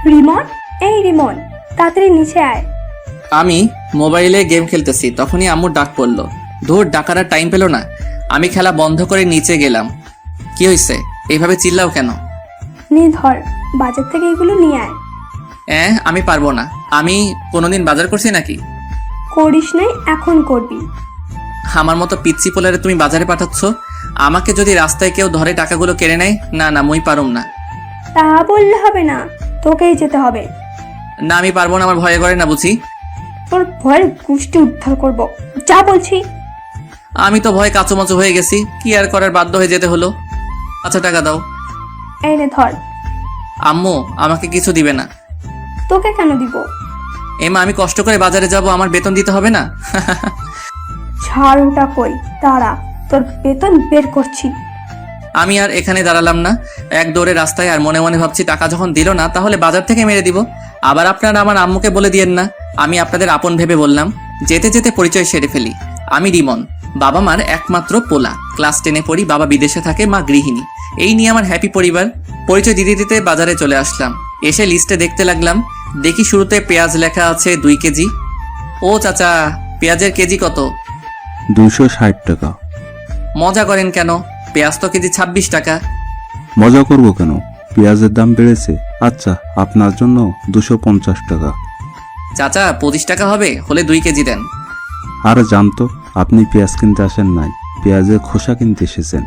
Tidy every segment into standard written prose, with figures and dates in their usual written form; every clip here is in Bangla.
রিমন, এই রিমন, তাড়াতাড়ি নিচে আয়। আমি মোবাইলে গেম খেলতেছি, তখনই আম্মুর ডাক পড়লো। ধুর, ডাকার আর টাইম পেল না। আমি খেলা বন্ধ করে নিচে গেলাম। কি হয়েছে, এইভাবে চিল্লাও কেন? নে ধর, বাজার থেকে এগুলো নিয়ে আয়। আমি পারবো না। আমি কোনোদিন বাজার করছি নাকি? করিস নাই, এখন করবি। আমার মতো পিচ্ছি পোলারে তুমি বাজারে পাঠাচ্ছ? আমাকে যদি রাস্তায় কেউ ধরে টাকাগুলো কেড়ে নেয়, না না, মুই পারুম না। তা বললে হবে না, তোকেই যেতে হবে। না, আমি পারবো না, আমার ভয় করে না বুঝি। তোর ভয়ের গোষ্ঠী উদ্ধার করব, যা বলছি। আমি তো ভয় কাঁচুমাচু হয়ে গেছি, কি আর করার, বাধ্য হয়ে যেতে হলো। আচ্ছা, টাকা দাও। এই নে ধর। আম্মু আমাকে কিছু দিবে না? তোকে কেন দিব? এমা, আমি কষ্ট করে বাজারে যাব, আমার বেতন দিতে হবে না? ছাড় ওটা, কই দাঁড়া, তোর বেতন বের করছি। আমি আর এখানে দাঁড়ালাম না, এক দৌড়ে রাস্তায়। আর মনে মনে ভাবছি, টাকা যখন দিল না, তাহলে বাজার থেকে মেরে দিব। আবার আপনারা আমার আম্মুকে বলে দিয়েন না। আমি আপনাদের আপন ভেবে বললাম। যেতে যেতে পরিচয় সেরে ফেলি। আমি রিমন, বাবা মার একমাত্র পোলা। ক্লাস 10-এ পড়ি, বাবা বিদেশে থাকে, মা গৃহিণী। এই নিয়ে আমার হ্যাপি পরিবার। পরিচয় দিতে দিতে বাজারে চলে আসলাম। এসে লিস্টে দেখতে লাগলাম। দেখি শুরুতে পেঁয়াজ লেখা আছে 2 কেজি। ও চাচা, পেঁয়াজের কেজি কত? 260 টাকা। মজা করেন কেন? পেঁয়াজ তো কেজি 26 টাকা। মজা করব কেন? পেঁয়াজের দাম বেড়েছে। আচ্ছা, আপনার জন্য 250 টাকা। চাচা, 25 টাকা হবে, হলে 2 কেজি দেন। আর জানতো, আপনি পেঁয়াজ কিনতে আসেন নাই, পেঁয়াজের খোসা কিনতে এসেছেন।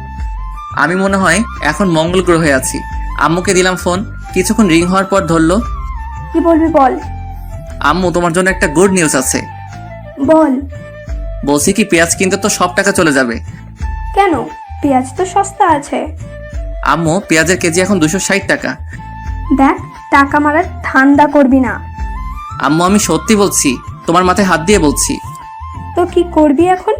আমি মনে হয় এখন মঙ্গল গ্রহে আছি। আম্মুকে দিলাম ফোন, কিছুক্ষণ রিং হওয়ার পর ধরলো। কি বলবি বল। আম্মু, তোমার জন্য একটা গুড নিউজ আছে। বল। বলছি কি, পেঁয়াজ কিনতে তো সব টাকা চলে যাবে। কেন? পেঁয়াজ তো সস্তা আছে। আম্মু, পেঁয়াজের কেজি এখন 260 টাকা। দেখ, টাকা মারার ধান্দা করবি না। আম্মু, আমি সত্যি বলছি, তোমার মাথায় হাত দিয়ে বলছি। তো কি করবি এখন?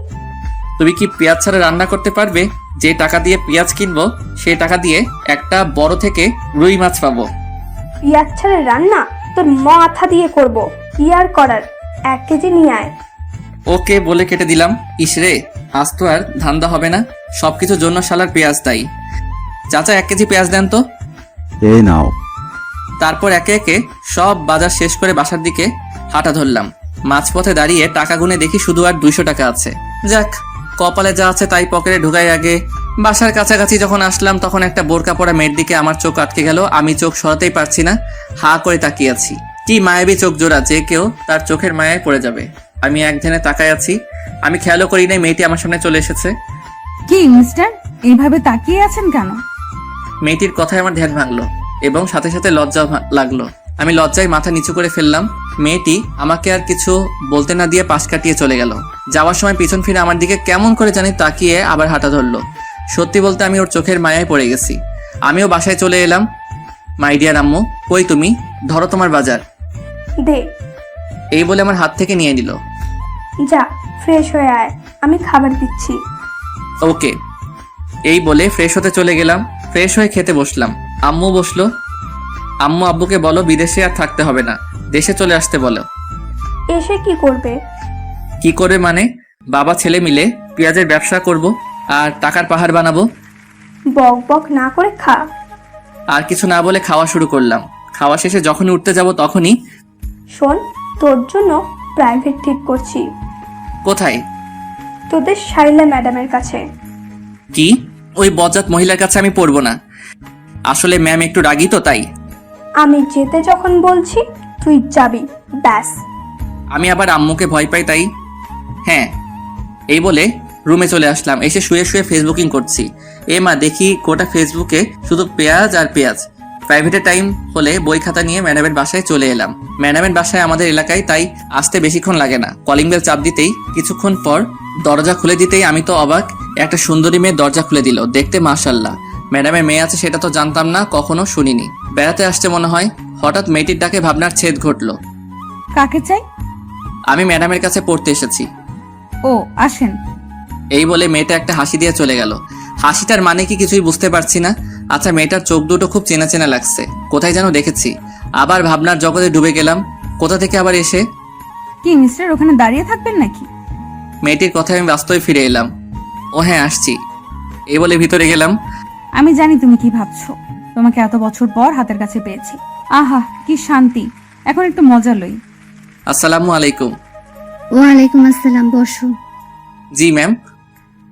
তুমি কি পেঁয়াজ ছাড়া রান্না করতে পারবে? যে টাকা দিয়ে পেঁয়াজ কিনবো, সেই টাকা দিয়ে একটা বড় থেকে রুই মাছ পাবো। পেঁয়াজ ছাড়া রান্না তোর মাথা দিয়ে করব। কি আর করার, 1 কেজি নিয়ে আয়। ওকে বলে কেটে দিলাম। ইসরে, আজ তো আর ধান্দা হবে না, সবকিছুর জন্য শালার পেঁয়াজ তাই। চাচা, 1 কেজি পেঁয়াজ দেন তো। এই নাও। তারপর একে একে সব বাজার শেষ করে বাসার দিকে হাঁটা ধরলাম। মাঝপথে দাঁড়িয়ে টাকা গুনে দেখি শুধু আর 200 টাকা আছে। যাক, কপালে যা আছে তাই পকেটে ঢুকাই আগে। বাসার কাছাকাছি যখন আসলাম, তখন একটা বোরকা পরা মেয়ের দিকে আমার চোখ আটকে গেল। আমি চোখ সরাতেই পারছি না, হা করে তাকিয়ে আছি। কি মায়াবী চোখ জোড়া, যে কেউ তার চোখের মায়ায় পড়ে যাবে। আমি এক ধ্যানে তাকায় আছি। আমি খেয়ালও করি নাই মেয়েটি আমার সামনে চলে এসেছে। কি মিস্টার, এইভাবে তাকিয়ে আছেন কেন? মেয়েটির কথায় আমার ধ্যান ভাঙলো এবং সাথে সাথে লজ্জা লাগলো। আমি লজ্জায় মাথা নিচু করে ফেললাম। মেয়েটি আমাকে আর কিছু বলতে না দিয়ে পাশ কাটিয়ে চলে গেল। যাওয়ার সময় পিছন ফিরে আমার দিকে কেমন করে জানি তাকিয়ে আবার হাঁটা ধরলো। সত্যি বলতে আমি ওর চোখের মায়ায় পড়ে গেছি। আমিও বাসায় চলে এলাম। মাই ডিয়ার আম্মু, কই তুমি? ধরো তোমার বাজার। দে। এই বলে আমার হাত থেকে নিয়ে নিল। যা, ফ্রেশ হয়ে আয়, আমি খাবার দিচ্ছি। ওকে। এই বলে ফ্রেশ হতে চলে গেলাম। ফ্রেশ হয়ে খেতে বসলাম। আম্মু বসলো। আম্মু, আব্বুকে বলো বিদেশে আর থাকতে হবে না, দেশে চলে আসতে বলো। এসে কি করবে? কি করে মানে? বাবা ছেলে মিলে পেঁয়াজের ব্যবসা করব আর টাকার পাহাড় বানাবো। বক বক না করে খা। আর কিছু না বলে খাওয়া শুরু করলাম। খাওয়া শেষে যখনই উঠতে যাব তখনই, শোন, তোর জন্য প্রাইভেট ঠিক করছি। কোথায়? তোদের শাইলা ম্যাডামের কাছে। কি? ওই বজ্জাত মহিলার কাছে আমি পড়বো না। আসলে ম্যাম একটু রাগী তো, তাই। আমি যেতে যখন বলছি তুই যাবি, ব্যাস। আমি আবার আম্মুকে ভয় পাই, তাই। হ্যাঁ। এই বলে রুমে চলে আসলাম। এসে শুয়ে শুয়ে ফেসবুকিং করছি। মা, দেখি গোটা ফেসবুকে শুধু পেঁয়াজ আর পেঁয়াজ। প্রাইভেটের টাইম হলে বই খাতা নিয়ে ম্যাডামের বাসায় চলে এলাম। ম্যাডামের বাসায় আমাদের এলাকায়, তাই আসতে বেশিক্ষণ লাগে না। কলিং বেল চাপ দিতেই, কিছুক্ষণ পর দরজা খুলে দিতেই আমি তো অবাক, একটা সুন্দরী মেয়ে দরজা খুলে দিল। দেখতে মাশাআল্লাহ। ম্যাডামের মেয়ে আছে সেটা তো জানতাম না, কখনো শুনিনি। বেড়াতে আসছে মনে হয়। হঠাৎ মেয়েটির ডাকে ভাবনার ছেদ ঘটলো। কাকে চাই? আমি ম্যাডামের কাছে পড়তে এসেছি। ও, আসেন। এই বলে মেয়েটা একটা হাসি দিয়ে চলে গেল। হাসিটার মানে কি কিছুই বুঝতে পারছি না। আচ্ছা, মেয়েটার চোখ দুটো খুব চেনা চেনা লাগছে, কোথায় যেন দেখেছি। আবার ভাবনার জগতে ডুবে গেলাম। কোথা থেকে আবার এসে। কি মিস্টার, ওখানে দাঁড়িয়ে থাকবেন নাকি? মেয়েটির কথায় আমি বাস্তবে ফিরে এলাম। ও হ্যাঁ, আসছি। এই বলে ভিতরে গেলাম। আমি জানি তুমি কি ভাবছো। তোমাকে এত বছর পর হাতের কাছে পেয়েছি। আহা কি শান্তি। এখন একটু মজা লই। আসসালামু আলাইকুম। ওয়ালাইকুম আসসালাম, বসো। জি ম্যাম।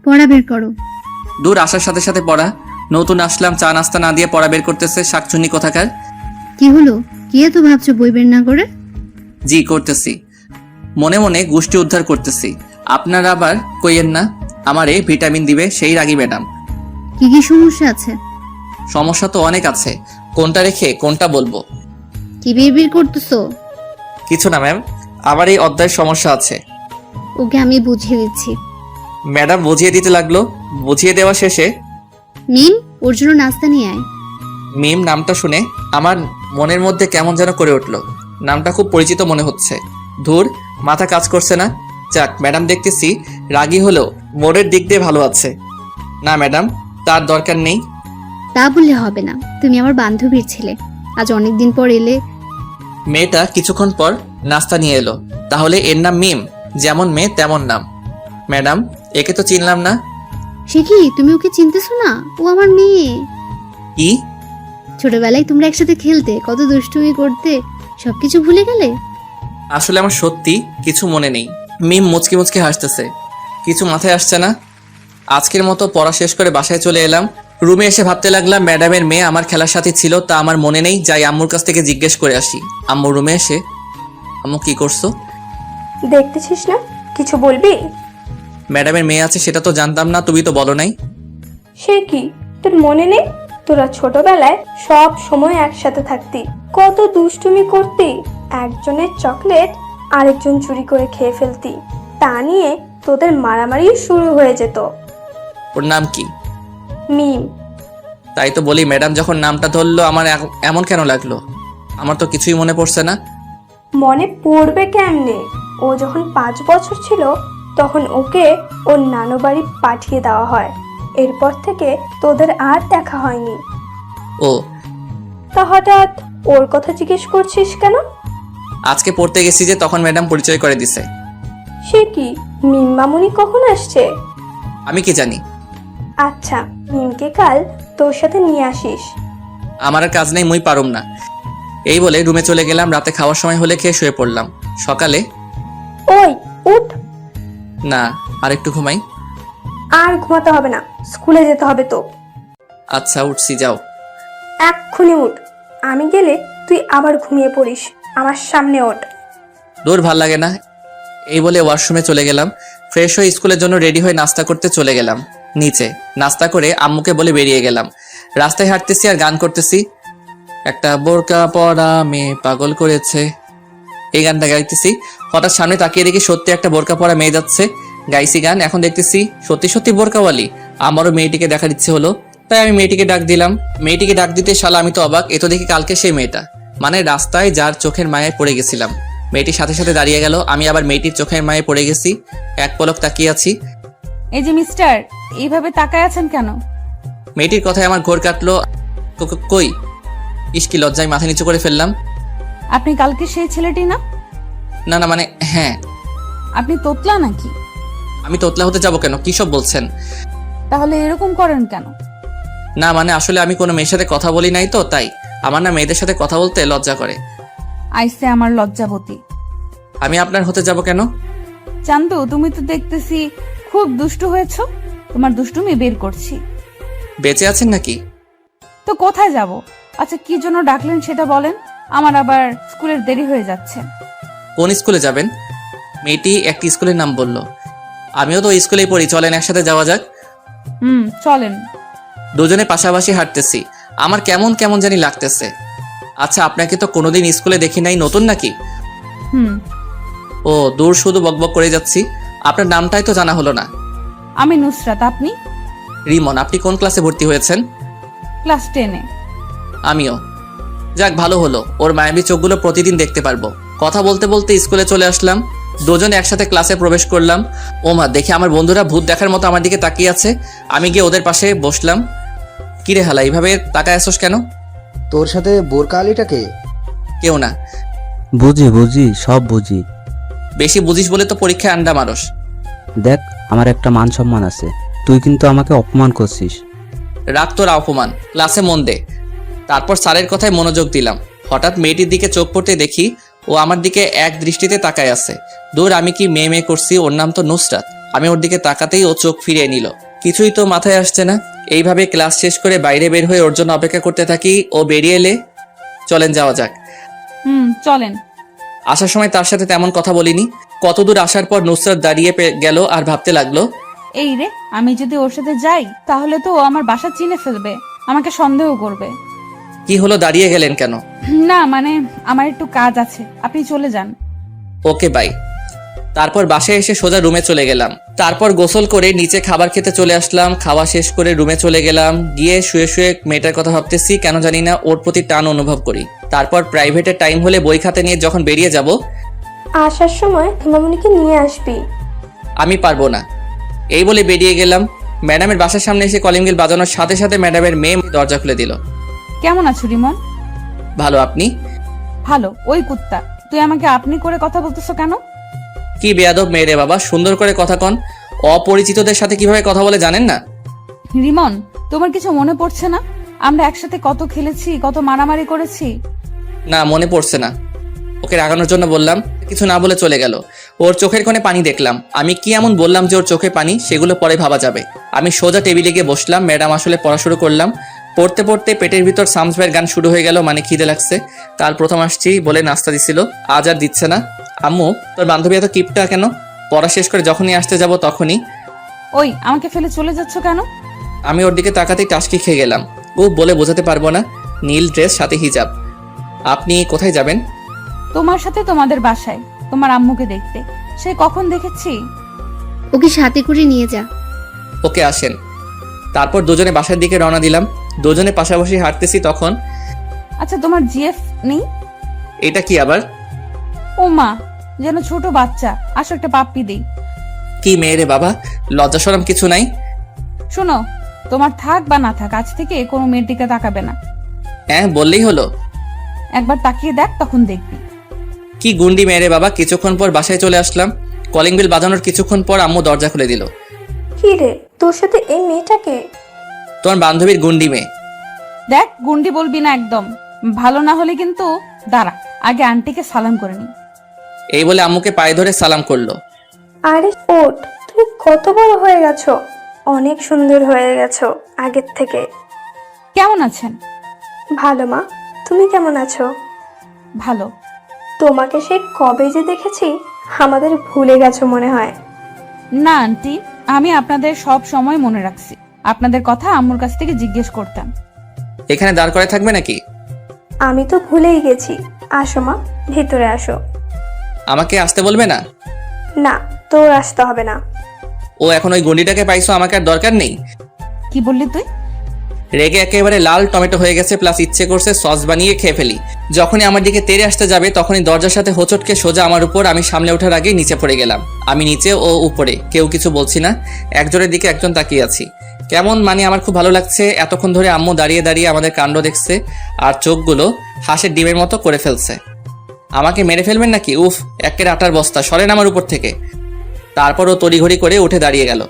পড়া বের করো। দূর আসার সাথে সাথে পড়া। নতুন আসলাম, চা নাস্তা না দিয়ে পড়া বের করতেছে, শাকচুন্নি কোথাকার। কি হলো? কি এত ভাবছো বই বের না করে? জি করতেছি, মনে মনে গোষ্ঠী উদ্ধার করতেছি। আপনারা আবার কইয়েন না আমারে ভিটামিন দিবে সেই রাগী ম্যাডাম। কি কি সমস্যা আছে? সমস্যা তো অনেক আছে, কোনটা রেখে কোনটা বলবো? কি বিড়বিড় করতেছো? কিছু না ম্যাম, আমার এই অধ্যায়ের সমস্যা আছে। ওকে আমি বুঝিয়ে দিচ্ছি। ম্যাডাম বুঝিয়ে দিতে লাগলো। বুঝিয়ে দেওয়া শেষে মিম, ওর জন্য নাস্তা নিয়ে আয়। মিম নামটা শুনে আমার মনের মধ্যে কেমন যেন করে উঠলো। নামটা খুব পরিচিত মনে হচ্ছে। ধুর, মাথা কাজ করছে না। যাক, ম্যাডাম দেখতেছি রাগী হলেও মোড়ের দিক দিয়ে ভালো আছে। না ম্যাডাম, তার দরকার নেই। তা বললে হবে না, তুমি আমার বান্ধবীর ছেলে। আজ অনেকদিন পর এলে। মেয়েটা কিছুক্ষণ পর নাস্তা নিয়ে এলো। তাহলে এর নাম মিম, যেমন মেয়ে তেমন নাম। ম্যাডাম, একে তো চিনলাম না। সে কি, তুমি ওকে চিনতেছো না? ও আমার মেয়ে। কি? ছোটবেলায় তোমরা একসাথে খেলতে, কত দুষ্টুমি করতে, সবকিছু ভুলে গেলে? আসলে আমার সত্যি কিছু মনে নেই। মিম মুচকি মুচকি হাসতেছে। কিছু মাথায় আসছে না। আজকের মতো পড়া শেষ করে বাসায় চলে এলাম। রুমে এসে ভাবতে লাগলাম ম্যাডামের মেয়ে আমার খেলার সাথে ছিল, তা আমার মনে নেই। যাই আম্মুর কাছ থেকে জিজ্ঞেস করে আসি। আম্মু রুমে এসে, আম্মু কি করছো? দেখতেছিস না, কিছু বলবি? ম্যাডামের মেয়ে আছে সেটা তো জানতাম না, তুমি তো বলো নাই। সে কি, তোর মনে নেই? তোরা ছোটবেলায় সব সময় একসাথে থাকতি, কত দুষ্টুমি করতি। একজনের চকলেট আরেকজন চুরি করে খেয়ে ফেলতি, তা নিয়ে তোদের মারামারি শুরু হয়ে যেত। ওর নাম কি? মিম। তাই তো বলি, ম্যাডাম যখন নামটা ধরলো আমার এমন কেন লাগলো? আমার তো কিছুই মনে পড়ছে না। মনে পড়বে কেমনে? ও যখন 5 বছর ছিল তখন ওকে ওর নানু বাড়ি পাঠিয়ে দেওয়া হয়। এরপর থেকে তোদের আর দেখা হয়নি। ও, তা হঠাৎ ওর কথা জিজ্ঞেস করছিস কেন? আজকে পড়তে গেছি যে তখন ম্যাডাম পরিচয় করে দিছে। সে কি, মিম মামুনি কখন আসছে? আমি কি জানি। আচ্ছা, মিমকে কাল তোর সাথে নিয়ে আসিস। আমার আর কাজ নেই, মুই পারুম না। এই বলে রুমে চলে গেলাম। রাতে খাওয়ার সময় হলে খেয়ে শুয়ে পড়লাম। সকালে ওই উঠ। না, আর একটু ঘুমাই। আর ঘুমাতে হবে না, স্কুলে যেতে হবে তো। আচ্ছা উঠছি, যাও। এক্ষুনি উঠ, আমি গেলে তুই আবার ঘুমিয়ে পড়িস। আমার সামনে ওঠ। দূর, ভাল লাগে না। এই বলে ওয়াশরুমে চলে গেলাম। ফ্রেশ হয়ে স্কুলের জন্য রেডি হয়ে নাস্তা করতে চলে গেলাম নিচে। নাস্তা করে আম্মুকে বলে বেরিয়ে গেলাম। রাস্তায় হাঁটতেছি আর গান করতেছি। একটা বোরকা পরা মেয়ে পাগল করেছে, এই গানটা গাইতেছি। হঠাৎ সামনে তাকিয়ে দেখি সত্যি একটা বোরকা পরা মেয়ে যাচ্ছে। গাইছি গান, এখন দেখতেছি সত্যি সত্যি বোরকাওয়ালি। আমারও মেয়েটিকে দেখার ইচ্ছে হলো, তাই আমি মেয়েটিকে ডাক দিলাম। মেয়েটিকে ডাক দিতে শালা আমি তো অবাক, এ তো দেখি কালকে সেই মেয়েটা, মানে রাস্তায় যার চোখের মায়ায় পড়ে গেছিলাম। মেয়েটির সাথে সাথে দাঁড়িয়ে গেল। আমি আবার মেয়েটির চোখের মায়ে পড়ে গেছি। এক পলক তাকিয়ে আছি। এই যে মিস্টার, এইভাবে তাকায় আছেন কেন? মেয়েটির কথায় আমার ঘোর কাটলো। কই? ইস্কি লজ্জায় মাথা নিচু করে ফেললাম। আপনি কালকে সেই ছেলেটি না? না না, মানে হ্যাঁ। আপনি তোতলা নাকি? আমি তোতলা হতে যাবো কেন? কি সব বলছেন? তাহলে এরকম করেন কেন? না মানে আসলে আমি কোনো মেয়ের সাথে কথা বলি নাই তো, তাই আমার না মেয়েদের সাথে কথা বলতে লজ্জা করে। আইসে আমার লজ্জাবতী। আমি আপনার হতে যাব কেন? চান্দু, তুমি তো দেখতেছি খুব দুষ্টু হয়েছো। তোমার দুষ্টুমি বের করছি। বেঁচে আছেন নাকি? তো কোথায় যাব? আচ্ছা, কি জন্য ডাকলেন সেটা বলেন। আমার আবার স্কুলের দেরি হয়ে যাচ্ছে। কোন স্কুলে যাবেন? মেয়েটি একটি স্কুলের নাম বলল। আমিও তো স্কুলেই পড়ি, চলেন একসাথে যাওয়া যাক। চলেন। দুজনে পাশাপাশি হাঁটতেছি। আমার কেমন কেমন জানি লাগতেছে। আচ্ছা, আপনাকে তো কোনোদিন স্কুলে দেখি নাই, নতুন নাকি? ও দূর, শুধু বকবক করে যাচ্ছি। আপনার নামটাই তো জানা হলো না। আমি নুসরাত, আপনি? রিমন। আপনি কোন ক্লাসে ভর্তি হয়েছেন? ক্লাস 10-এ। আমিও। যাক, ভালো হলো, ওর মায়াবী চোখগুলো প্রতিদিন দেখতে পারবো। কথা বলতে বলতে স্কুলে চলে আসলাম। দুজনে একসাথে ক্লাসে প্রবেশ করলাম। ওমা, দেখি আমার বন্ধুরা ভূত দেখার মতো আমার দিকে তাকিয়ে আছে। আমি গিয়ে ওদের পাশে বসলাম। কিরে হালা, এইভাবে তাকায় আসোস কেন? তোর সাথে বোরকা আলীটাকে? কেউ না। বুঝি সব বুঝি। বেশি বুঝিস বলে তো পরীক্ষায় আন্ডা মারস। দেখ, আমার একটা মান সম্মান আছে, তুই কিন্তু আমাকে অপমান করছিস। রাগ তোর অপমান, ক্লাসে মন দে। তারপর স্যারের কথায় মনোযোগ দিলাম। হঠাৎ মেয়েটির দিকে চোখ পড়তে দেখি ও আমার দিকে এক দৃষ্টিতে তাকায় আছে। দূর, আমি কি মেয়ে করছি? ওর নাম তো নুসরাত। আমি ওর দিকে তাকাতেই ও চোখ ফিরিয়ে নিল। কিছুই তো মাথায় আসছে না। এইভাবে ক্লাস শেষ করে বাইরে বের হয়ে ওর জন্য অপেক্ষা করতে থাকি। ও বেরিয়ে এলে চলেন যাওয়া যাক। চলেন। আসার সময় তার সাথে তেমন কথা বলিনি। কতদূর আসার পর নুসরাত দাঁড়িয়ে গেল আর ভাবতে লাগলো, এই রে, আমি যদি ওর সাথে যাই তাহলে তো ও আমার বাসা চিনে ফেলবে, আমাকে সন্দেহ করবে। কি হলো, দাঁড়িয়ে গেলেন কেন? না মানে আমার একটু কাজ আছে, আপনি চলে যান। Okay bye. তারপর বাসায় এসে সোজা রুমে চলে গেলাম। তারপর গোসল করে নিচে খাবার খেতে চলে আসলাম। খাওয়া শেষ করে রুমে চলে গেলাম। গিয়ে শুয়ে শুয়ে মেয়েটার কথা ভাবতেছি, কেন জানি না ওর প্রতি টান অনুভব করি। তারপর প্রাইভেটের টাইম হলে বই খাতা নিয়ে যখন বেরিয়ে যাব, আসার সময় হিমামণিকে নিয়ে আসবি। আমি পারবো না এই বলে বেরিয়ে গেলাম। ম্যাডামের বাসার সামনে এসে কলিং বেল বাজানোর সাথে সাথে ম্যাডামের মেয়ে দরজা খুলে দিল। কেমন আছো রিমন? ভালো, আপনি? ভালো। ওই কুত্তা, তুই আমাকে আপনি করে কথা বলতেছো কেন? কি বেয়াদব মেয়ে রে বাবা, সুন্দর করে কথা কন। অপরিচিতদের সাথে কিভাবে কথা বলে জানেন না? রিমন, তোমার কিছু মনে পড়ছে না? আমরা একসাথে কত খেলেছি, কত মারামারি করেছি। না, মনে পড়ছে না। ওকে রাগানোর জন্য বললাম, কিছু না বলে চলে গেল। ওর চোখের কোণে পানি দেখলাম। আমি কি এমন বললাম যে ওর চোখে পানি? সেগুলো পরে ভাবা যাবে। আমি সোজা টেবিলে গিয়ে বসলাম। ম্যাডাম আসলে পড়া শুরু করলাম। পড়তে পড়তে পেটের ভিতর সামস ভাইয়ের গান শুরু হয়ে গেল। মানে খিদে লাগছে। কাল প্রথম আসছি বলে নাস্তা দিছিল, আজ আর দিচ্ছে না। আম্মু, তোর বান্ধবী এত কিপটা কেন? পড়া শেষ করে যখনই আসতে যাব তখনই। ওই, আমাকে ফেলে চলে যাচ্ছ কেন? আমি ওর দিকে তাকাতেই টাসকি খেয়ে গেলাম। ও বলে বোঝাতে পারবো না। নীল ড্রেস, সাথে হিজাব। আপনি কোথায় যাবেন? তোমার সাথে তোমাদের বাসায়, তোমার আম্মুকে দেখতে। সে কখন দেখেছি। ওকে সাথে করে নিয়ে যা। ওকে, আসেন। তারপর দুজনে বাসার দিকে রওনা দিলাম। দুজনে পাশাপাশি হাঁটতেছি তখন। আচ্ছা, তোমার জিএফ নেই? এটা কি আবার? ও মা, যেন ছোট বাচ্চা। আসো একটা পাপ্পি দেই। কি মেয়ে রে বাবা, লজ্জা শরম কিছু নাই? শোনো, তোমার থাক বা না থাক, আজ থেকে কোনো মেয়ের দিকে তাকাবে না। হ্যাঁ, বললেই হলো। একবার তাকিয়ে দেখ, তখন দেখবি। কি গুন্ডি মেয়ে রে বাবা। কিছুক্ষণ পর বাসায় চলে আসলাম। কলিং বেল বাজানোর কিছুক্ষণ পর আম্মু দরজা খুলে দিল। কি রে, তোর সাথে এই মেয়েটাকে? তোমার বান্ধবীর গুন্ডি মেয়ে। দেখ, গুন্ডি বলবি না একদম। ভালো না হলে কিন্তু দাঁড়া, আগে আন্টিকে সালাম করে নি। এই বলে আম্মুকে পায়ে ধরে সালাম করলো। আরে ওঠ, তুমি কত বড় হয়ে গেছো, অনেক সুন্দর হয়ে গেছো আগের থেকে। কেমন আছেন? ভালো মা, তুমি কেমন আছো? ভালো। তোমাকে সেই কবে যে দেখেছি, আমাদের ভুলে গেছো মনে হয়। না আন্টি, আমি আপনাদের সব সময় মনে রাখছি। আপনাদের কথা আম্মুর কাছ থেকে জিজ্ঞেস করতাম। এখানে দাঁড় করে থাকবে নাকি? আমি তো ভুলেই গেছি। আসো মা, ভিতরে আসো। আমাকে আসতে বলবে না? না, তোর আসতে হবে না। ও, এখন ওই গুন্ডিটাকে পাইছো, আমাকে আর দরকার নেই। কি বললি তুই? রেগে একেবারে লাল টমেটো হয়ে গেছে, প্লাস ইচ্ছে করছে সস বানিয়ে খেয়ে ফেলি। যখনই আমার দিকে তেড়ে আসতে যাবে তখনই দরজার সাথে হোঁচটকে সোজা আমার উপর। আমি সামলে ওঠার আগে নিচে পড়ে গেলাম। আমি নিচে, ও উপরে, কেউ কিছু বলছি না। একজনের দিকে একজন তাকিয়ে আছি। কেমন মানে আমার খুব ভালো লাগছে। এতক্ষণ ধরে আম্মু দাঁড়িয়ে দাঁড়িয়ে আমাদের কাণ্ড দেখছে আর চোখগুলো হাঁসের ডিমের মতো করে ফেলছে। আমাকে মেরে ফেলবেন নাকি? উফ, একের আটার বস্তা, সরেন আমার উপর থেকে। তারপর ও তড়িঘড়ি করে উঠে দাঁড়িয়ে গেল।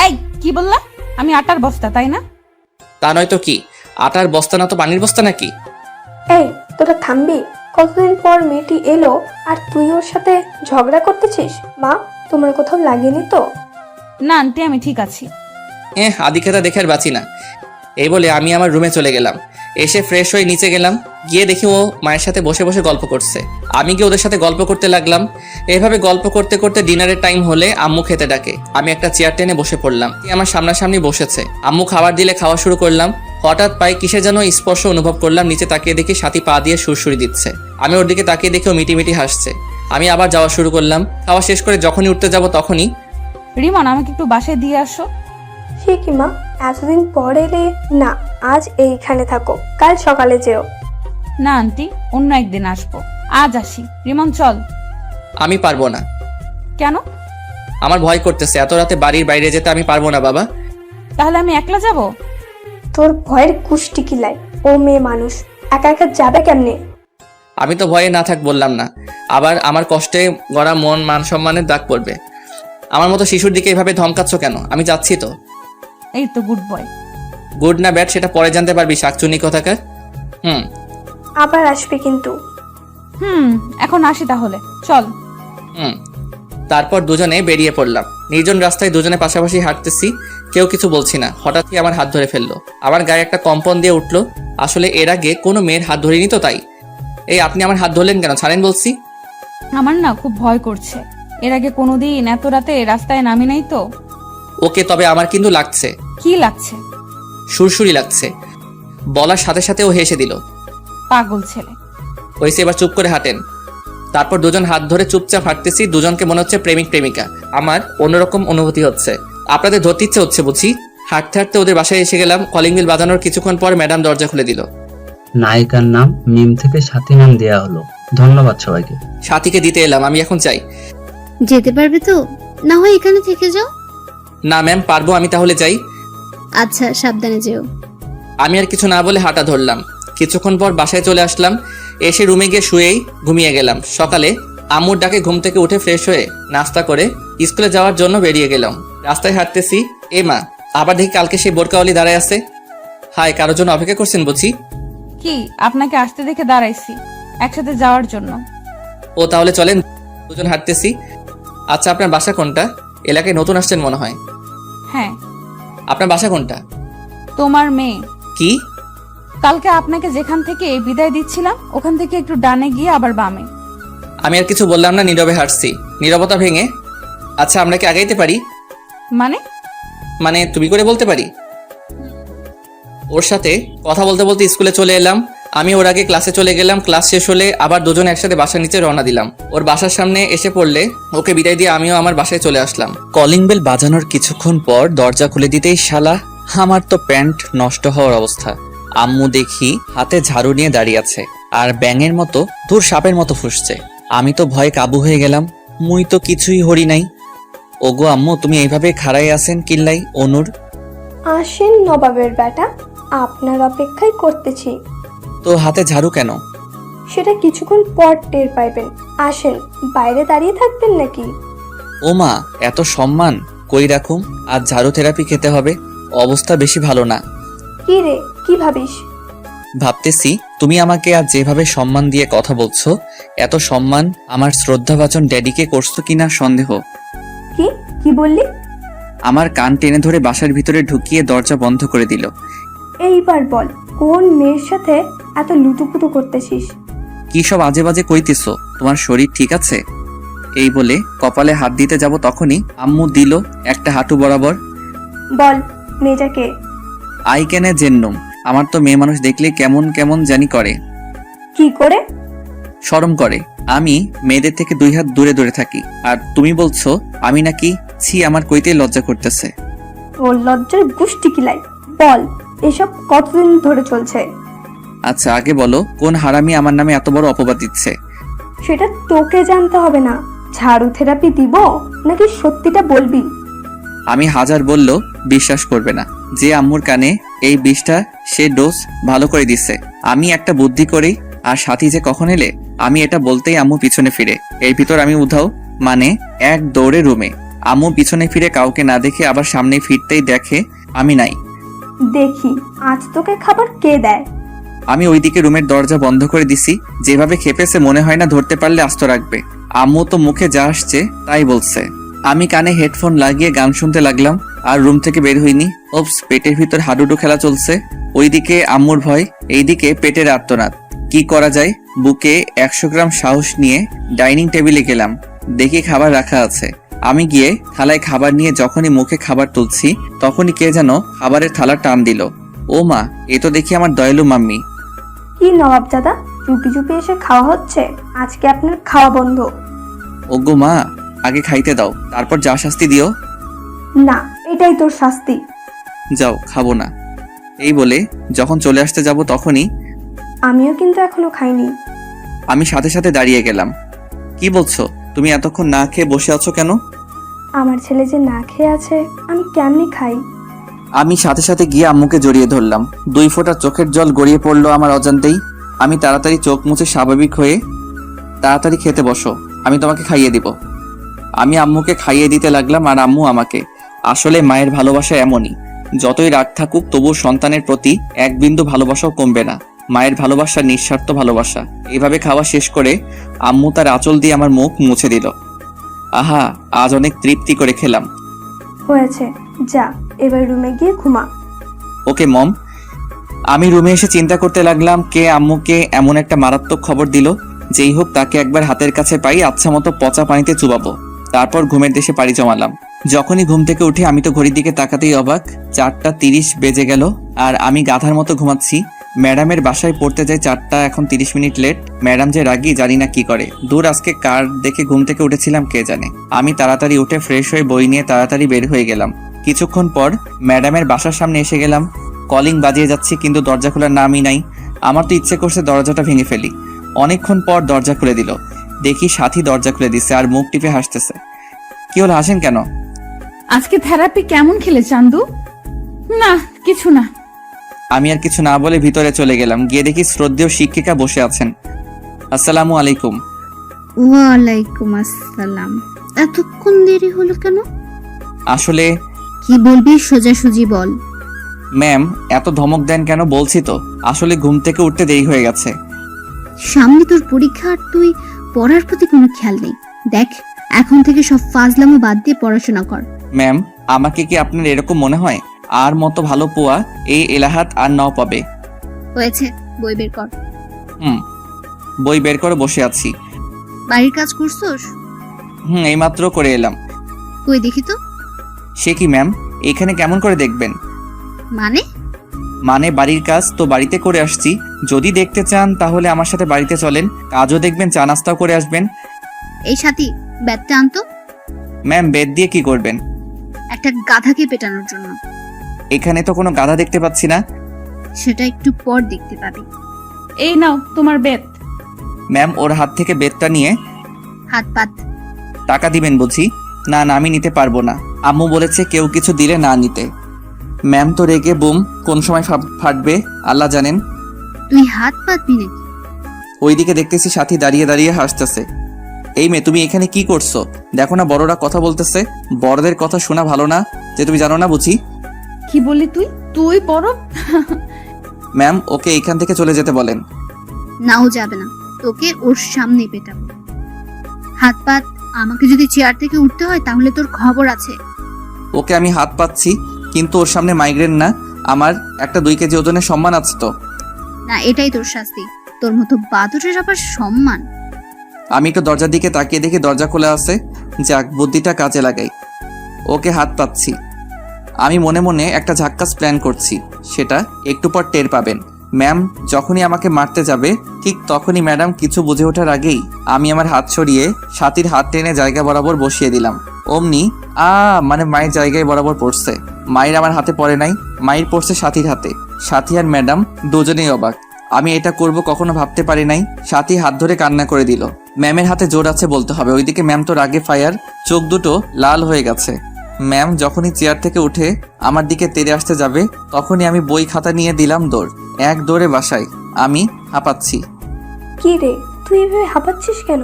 এই, কি বললা? আমি আটার বস্তা, তাই না? তা নয়তো কি, আটার বস্তা না তো পানির বস্তা নাকি? এই, তোরা থামবি? কতদিন পর মেয়েটি এলো আর তুই ওর সাথে ঝগড়া করতেছিস? মা, তোমার কোথাও লাগেনি তো? না আন্টি, আমি ঠিক আছি। আদিক্ষেতা দেখে আর বাঁচি না। এই বলে আমি আমার রুমে চলে গেলাম। এসে ফ্রেশ হয়ে নিচে গেলাম। গিয়ে দেখি ও মায়ের সাথে বসে বসে গল্প করছে। আমি গিয়ে ওদের সাথে গল্প করতে লাগলাম। এভাবে গল্প করতে করতে ডিনারের টাইম হলে আম্মু খেতে ডাকে। আমি একটা চেয়ার টেনে বসে পড়লাম। আমার সামনাসামনি বসেছে। আম্মু খাবার দিলে খাওয়া শুরু করলাম। হঠাৎ পায়ে কিসের যেন স্পর্শ অনুভব করলাম। নিচে তাকিয়ে দেখি সাথী পা দিয়ে সুরসুরি দিচ্ছে। আমি ওর দিকে তাকিয়ে দেখি ও মিটিমিটি হাসছে। আমি আবার যাওয়া শুরু করলাম। খাওয়া শেষ করে যখনই উঠতে যাব তখনই, রিমন, আমাকে একটু বাসায় দিয়ে আসো। সে কি মা, এতদিন পর এলে? না, আজ এইখানে থাকো, কাল সকালে যেও। না আন্টি, অন্য একদিন আসবো। আজ আসি। রিমন চল। আমি পারবো না। কেন? আমার ভয় করতেছে। এত রাতে বাড়ির বাইরে যেতে আমি পারবো না বাবা। তাহলে আমি একলা যাব? তোর ভয়ের কুষ্টি কিলাই, ও মেয়ে মানুষ একা একা যাবে কেমনে? আমি তো ভয়ে না থাক বললাম না। আবার আমার কষ্টে গড়া মন মান সম্মানের দাগ পড়বে। আমার মতো শিশুর দিকে এভাবে ধমকাচ্ছ কেন? আমি যাচ্ছি তো। এই তো গুড বয়। গুড না ব্যাড সেটা পরে জানতে পারবি, শাকচুনি কোথাকার। হুম। আবার আসবে কিন্তু। এখন আসি তাহলে, চল। হুম। তারপর দুজনে বেরিয়ে পড়লাম। নির্জন রাস্তায় দুজনে পাশাপাশি হাঁটতেছি, কেউ কিছু বলছি না। হঠাৎই আমার হাত ধরে ফেললো। আমার গায়ে একটা কম্পন দিয়ে উঠলো। আসলে এর আগে কোনো মেয়ের হাত ধরিনি তো, তাই। এই আপনি আমার হাত ধরলেন কেন? ছাড়েন বলছি। আমার না খুব ভয় করছে। এর আগে কোনোদিন এত রাতে রাস্তায় নামি নাই তো। ওকে, তবে আমার কিন্তু লাগছে। কি লাগছে? সুরসুরি লাগছে। বলার সাথে সাথে ও হেসে দিল। পাগল ছেলে। হয়েছে, এবার চুপ করে হাঁটেন। তারপর দুজন হাত ধরে চুপচাপ হাঁটতেছি। দুজনকে মনে হচ্ছে প্রেমিক প্রেমিকা। আমার অন্যরকম অনুভূতি হচ্ছে। আপনাদের ধরতে ইচ্ছে হচ্ছে বুঝি। হাঁটতে হাঁটতে ওদের বাসায় এসে গেলাম। কলিং বেল বাজানোর কিছুক্ষণ পর ম্যাডাম দরজা খুলে দিল। নায়িকার নাম মিম থেকে সাথী নাম দেয়া হলো। ধন্যবাদ সবাইকে। সাথীকে দিতে এলাম, আমি এখন চাই। যেতে পারবে তো? না হয় এখানে থেকে যাও। না ম্যাম, পারবো আমি, তাহলে যাই। আচ্ছা, সাবধানে যেও। আমি আর কিছু না বলে হাঁটা ধরলাম। কিছুক্ষণ পর বাসায় চলে আসলাম। এসে রুমে গিয়ে শুয়েই ঘুমিয়ে গেলাম। সকালে আম্মুর ডাকে ঘুম থেকে উঠে ফ্রেশ হয়ে নাস্তা করে স্কুলে যাওয়ার জন্য বেরিয়ে গেলাম। রাস্তায় হাঁটতেছি, এ মা, আবার দেখি কালকে সেই বোরকাওয়ালি দাঁড়ায় আছে। হাই, কারোর জন্য অপেক্ষা করছেন বুঝি? কি, আপনাকে আসতে দেখে দাঁড়াইছি একসাথে যাওয়ার জন্য। ও, তাহলে চলেন, দুজন হাঁটতেছি। আচ্ছা, আপনার বাসা কোনটা? এলাকায় নতুন আসছেন মনে হয়। হ্যাঁ। আপনার বাসা কোনটা? তোমার মেয়ে। কি? কালকে আপনাকে যেখান থেকে বিদায় দিচ্ছিলাম ওখান থেকে একটু ডানে গিয়ে আবার বামে। আমি আর কিছু বললাম না, নীরবে হাঁটছি। নীরবতা ভেঙে, আচ্ছা আমরা কি আগাইতে পারি? মানে তুমি করে বলতে পারি। ওর সাথে কথা বলতে বলতে স্কুলে চলে এলাম। আমি ওর আগে ক্লাসে চলে গেলাম। ক্লাস শেষ হলে আবার দুজন একসাথে বাসার নিচে রওনা দিলাম। ওর বাসার সামনে এসে পড়লে ওকে বিদায় দিয়ে আমিও আমার বাসায় চলে আসলাম। কলিং বেল বাজানোর কিছুক্ষণ পর দরজা খুলে দিতেই শালা, আমার তো প্যান্ট নষ্ট হওয়ার অবস্থা। আম্মু দেখি হাতে ঝাড়ু নিয়ে দাঁড়িয়ে আছে আর ব্যাঙের মতো দূর সাপের মতো ফুসছে। আমি তো ভয়ে কাবু হয়ে গেলাম। মুই তো কিছুই হরি নাই। ওগো আম্মু, তুমি এইভাবে খাড়াই আছেন কিল্লাই? অনুর, আসেন নবাবের বেটা, আপনার অপেক্ষাই করতেছি। তো হাতে ঝাড়ু কেন? সেটা কিছুক্ষণ পর টের পাইবেন। আসেন, বাইরে দাঁড়িয়ে থাকবেন নাকি? ও মা, এত সম্মান কই রাখুম? আজ ঝাড়ু থেরাপি খেতে হবে। অবস্থা বেশি ভালো না। কি রে, কি ভাবিস? ভাবতেছি তুমি আমাকে আজ যেভাবে সম্মান দিয়ে কথা বলছো, এত সম্মান আমার শ্রদ্ধাভাজন ড্যাডিকে করছো কিনা সন্দেহ। কি কি বললি? আমার কান টেনে ধরে বাসার ভিতরে ঢুকিয়ে দরজা বন্ধ করে দিল। এইবার বল, কোন মেয়ের সাথে এত লুতুপুতু করতেছিস? কি সব আজে বাজে কইতেছো? তোমার শরীর ঠিক আছে? এই বলে কপালে হাত দিতে যাব তখনই আম্মু দিল একটা হাঁটু বরাবর। বল, মেয়েটাকে? আই কেনে জেন্নুম, আমার তো মেয়ে মানুষ দেখলে কেমন কেমন জানি করে। কি করে? শরম করে। আমি মেয়েদের থেকে 2 হাত দূরে দূরে থাকি, আর তুমি বলছো আমি নাকি? ছি, আমার কইতে লজ্জা করতেছে। ওর লজ্জার গুষ্টি কিলাই। বল, এসব কতদিন ধরে চলছে? আচ্ছা আগে বলো, কোন হারামি আমার নামে এত বড় অপবাদ দিচ্ছে? সেটা তোকে জানতে হবে না। ঝাড়ু থেরাপি দিব নাকি সত্যিটা বলবি? আমি হাজার বললেও বিশ্বাস করবে না। যে আম্মুর কানে এই বিষটা সে ডোজ ভালো করে দিচ্ছে। আমি একটা বুদ্ধি করি, আর সাথী যে কখন এলে, আমি এটা বলতেই আম্মু পিছনে ফিরে। এর ভিতর আমি উধাও, মানে এক দৌড়ে রুমে। আম্মু পিছনে ফিরে কাউকে না দেখে আবার সামনে ফিরতেই দেখে আমি নাই। দেখি আজ তোকে খাবার কে দেয়। আমি ওইদিকে রুমের দরজা বন্ধ করে দিছি। যেভাবে খেপেছে মনে হয় না ধরতে পারলে আস্ত রাখবে। আম্মু তো মুখে যা আসছে তাই বলছে। আমি কানে হেডফোন লাগিয়ে গান শুনতে লাগলাম আর রুম থেকে বের হইনি। ওপস, পেটের ভিতর হাডুডু খেলা চলছে। ওইদিকে আম্মুর ভয়, এইদিকে পেটের আর্তনাদ। কি করা যায়? বুকে 100 গ্রাম সাহস নিয়ে ডাইনিং টেবিলে গেলাম। দেখি খাবার রাখা আছে। আমি গিয়ে থালায় খাবার নিয়ে যখনই মুখে খাবার তুলছি তখনই কে যেন খাবারের থালা টান দিল। ও মা, এ তো দেখি আমার দয়ালু মাম্মি। কি নবাব দাদা, চুপি চুপি এসে খাওয়া হচ্ছে? আজকে আপনার খাওয়া বন্ধ। ওগো মা, আগে খাইতে দাও, তারপর যা শাস্তি দিও। না, এটাই তোর শাস্তি। যাও, খাবো না। এই বলে যখন চলে আসতে যাব তখনই আমিও কিন্তু এখনো খাইনি। আমি সাথে সাথে দাঁড়িয়ে গেলাম। কি বলছো? তুমি এতক্ষণ না খেয়ে বসে আছো কেন? আমার ছেলে যে না খেয়ে আছে, আমি কেমনি খাই? আমি সাথে সাথে গিয়ে আম্মুকে জড়িয়ে ধরলাম। 2 ফোঁটা চোখের জল গড়িয়ে পড়লো আমার অজান্তেই। আমি তাড়াতাড়ি চোখ মুছে স্বাভাবিক হয়ে, তাড়াতাড়ি খেতে বসো, আমি তোমাকে খাইয়ে দিব। আমি আম্মুকে খাইয়ে দিতে লাগলাম আর আম্মু আমাকে। আসলে মায়ের ভালোবাসা এমনই, যতই রাগ থাকুক তবুও সন্তানের প্রতি এক বিন্দু ভালোবাসাও কমবে না। মায়ের ভালোবাসা, নিঃস্বার্থ ভালোবাসা। এইভাবে খাওয়া শেষ করে আম্মু তার আঁচল দিয়ে আমার মুখ মুছে দিল। আহা, আজ অনেক তৃপ্তি করে খেলাম। হয়েছে, যা এবার রুমে গিয়ে ঘুমা। ওকে মম। আমি রুমে এসে চিন্তা করতে লাগলাম, কে আম্মুকে এমন একটা মারাত্মক খবর দিল। যেই হোক, তাকে একবার হাতের কাছে পাই আচ্ছা মতো পচা পানিতে চুবাবো। তারপর ঘুমের দেশে পাড়ি জমালাম। যখনই ঘুম থেকে উঠে আমি তো ঘড়ির দিকে তাকাতেই অবাক, 4:30 বেজে গেল আর আমি গাধার মতো ঘুমাচ্ছি। ম্যাডামের বাসায় পড়তে যাই 4টা, এখন 30 মিনিট লেট। ম্যাডাম যে রাগি, জানি না কি করে। দূর, আজকে কার দেখে ঘুম থেকে উঠেছিলাম কে জানে। আমি তাড়াতাড়ি উঠে ফ্রেশ হয়ে বই নিয়ে তাড়াতাড়ি বের হয়ে গেলাম। কিছুক্ষণ পর ম্যাডামের বাসার সামনে এসে গেলাম। কলিং বাজিয়ে যাচ্ছি কিন্তু দরজা খোলার নামই নাই। আমার তো ইচ্ছে করছে দরজাটা ভেঙে ফেলি। অনেকক্ষণ পর দরজা খুলে দিল। দেখি সাথী দরজা খুলে দিচ্ছে আর মুখ টিপে হাসতেছে। কি হলো, হাসেন কেন? আজকে থেরাপি কেমন খেলে চান্দু? না, কিছু না। আমি আর কিছু না বলে ভিতরে চলে গেলাম। গিয়ে দেখি শ্রদ্ধেয় শিক্ষিকা বসে আছেন। আসসালামু আলাইকুম। ওয়ালাইকুম আসসালাম। এতক্ষণ দেরি হলো কেন? আসলে কি বলবি সোজাসুজি বল। ম্যাম, এত ধমক দেন কেন? বলছি তো, আসলে ঘুম থেকে উঠতে দেরি হয়ে গেছে। সামনে তোর পরীক্ষা আর তুই পড়ার প্রতি কোনো খেয়াল নেই। দেখ, এখন থেকে সব ফাজলামো বাদ দিয়ে পড়াশোনা কর। ম্যাম, আমাকে কি আপনার এরকম মনে হয়? আর মতো ভালো পোয়া এই এলাহাত আর নাও পাবে। হয়েছে, বই বের কর। বই বের করে বসে আছি। বাড়ির কাজ করছস? এইমাত্র করে এলাম। কই দেখি তো। সে কি ম্যাম, এখানে কেমন করে দেখবেন? মানে বাড়ির কাজ তো বাড়িতে করে আসছি। যদি দেখতে চান তাহলে আমার সাথে বাড়িতে চলেন, কাজও দেখবেন, চা নাস্তাও করে আসবেন। এই সাথী, ব্যাটটা আনতো। ম্যাম, বেদ দিয়ে কি করবেন? একটা গাধাকে পেটানোর জন্য। এখানে তো কোনো গাধা দেখতে পাচ্ছি না। সেটা একটু পর দেখতে পাবি। এই নাও তোমার বেত। ম্যাম, ওর হাত থেকে বেদটা নিয়ে হাত পাত। টাকা দিবেন বুঝি? না না, আমি নিতে পারবো না। আম্মু বলেছে কেউ কিছু দিলে না নিতে। ম্যাম তো রেগে বুম, কোন সময় ফাটবে আল্লাহ জানেন। তুই হাত পাতবি নাকি? ওইদিকে দেখতেছি সাথী দাঁড়িয়ে দাঁড়িয়ে হাসতেছে। এই মেয়ে, তুমি এখানে কি করছো? দেখো না বড়রা কথা বলতেছে। বড়দের কথা শোনা ভালো না, যে তুমি জানো না বুঝি? কি বললি তুই? তুই বড়? ম্যাম, ওকে এখান থেকে চলে যেতে বলেন। নাও যাবে না, তোকে ওর সামনে পেটাবো। হাত পাত। আমাকে যদি চেয়ার থেকে উঠতে হয় তাহলে তোর খবর আছে। ওকে আমি হাত পাচ্ছি, কিন্তু ওর সামনে মাইগ্রেন না। আমার একটা 2 কেজি ওজনের সম্মান আছে তো। না, এটাই তোর শাস্তি। তোর মতো বাদুরের আবার সম্মান? আমি একটু দরজার দিকে তাকিয়ে দেখি দরজা খোলা আছে। যাক, বুদ্ধিটা কাজে লাগাই। ওকে হাত পাচ্ছি। আমি মনে মনে একটা ঝাক্কাস প্ল্যান করছি, সেটা একটু পর টের পাবেন। ম্যাম যখনই আমাকে মারতে যাবে ঠিক তখনই ম্যাডাম কিছু বুঝে ওঠার আগেই আমি আমার হাত সরিয়ে সাথীর হাত টেনে জায়গা বরাবর বসিয়ে দিলাম। অমনি মানে মায়ের জায়গায় বরাবর পড়ছে। মায়ের আমার হাতে পড়ে নাই, মায়ের পড়ছে সাথীর হাতে। সাথী আর ম্যাডাম দুজনেই অবাক। আমি এটা করব কখনো ভাবতে পারি নাই। সাথী হাত ধরে কান্না করে দিল। ম্যামের হাতে জোর আছে বলতে হবে। ওইদিকে ম্যাম তো রাগে ফায়ার, চোখ দুটো লাল হয়ে গেছে। ম্যাম যখনই চেয়ার থেকে উঠে আমার দিকে তেড়ে আসতে যাবে তখনই আমি বই খাতা নিয়ে দিলাম দৌড়। এক দৌড়ে বাসায়। আমি হাঁপাচ্ছি। কি রে, তুই এভাবে হাঁপাচ্ছিস কেন?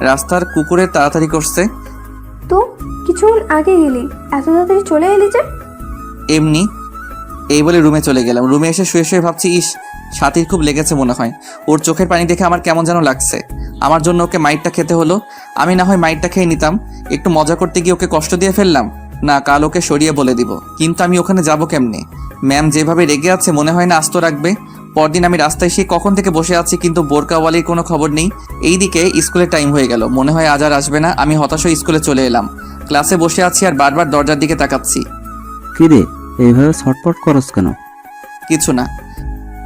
রাস্তার কুকুরের তাড়াতাড়ি করছে। তো কিছুক্ষণ আগে গেলি, এত তাড়াতাড়ি চলে এলি যে? এমনি। এই বলে রুমে চলে গেলাম। রুমে এসে শুয়ে শুয়ে ভাবছি, ইস, সাথীর খুব লেগেছে মনে হয়। ওর চোখের পানি দেখে আমার কেমন যেন লাগছে। আমার জন্য ওকে মাইটটা খেতে হলো। আমি না হয় মাইটটা খেয়ে নিতাম, একটু মজা করতে গিয়ে ওকে কষ্ট দিয়ে ফেললাম। না, কাল ওকে সরিয়ে বলে দিব। কিন্তু আমি ওখানে যাব কেমনে? ম্যাম যেভাবে রেগে আছে মনে হয় না আস্ত রাখবে। পরদিন আমি রাস্তায় এসে কখন থেকে বসে আছি, কিন্তু বোরকাওয়ালির কোনো খবর নেই। এইদিকে স্কুলের টাইম হয়ে গেল, মনে হয় আজ আর আসবে না। আমি হতাশ হয়ে স্কুলে চলে এলাম। ক্লাসে বসে আছি আর বারবার দরজার দিকে তাকাচ্ছি। কিরে, এইভাবে ছটপট করস কেন? কিছু না।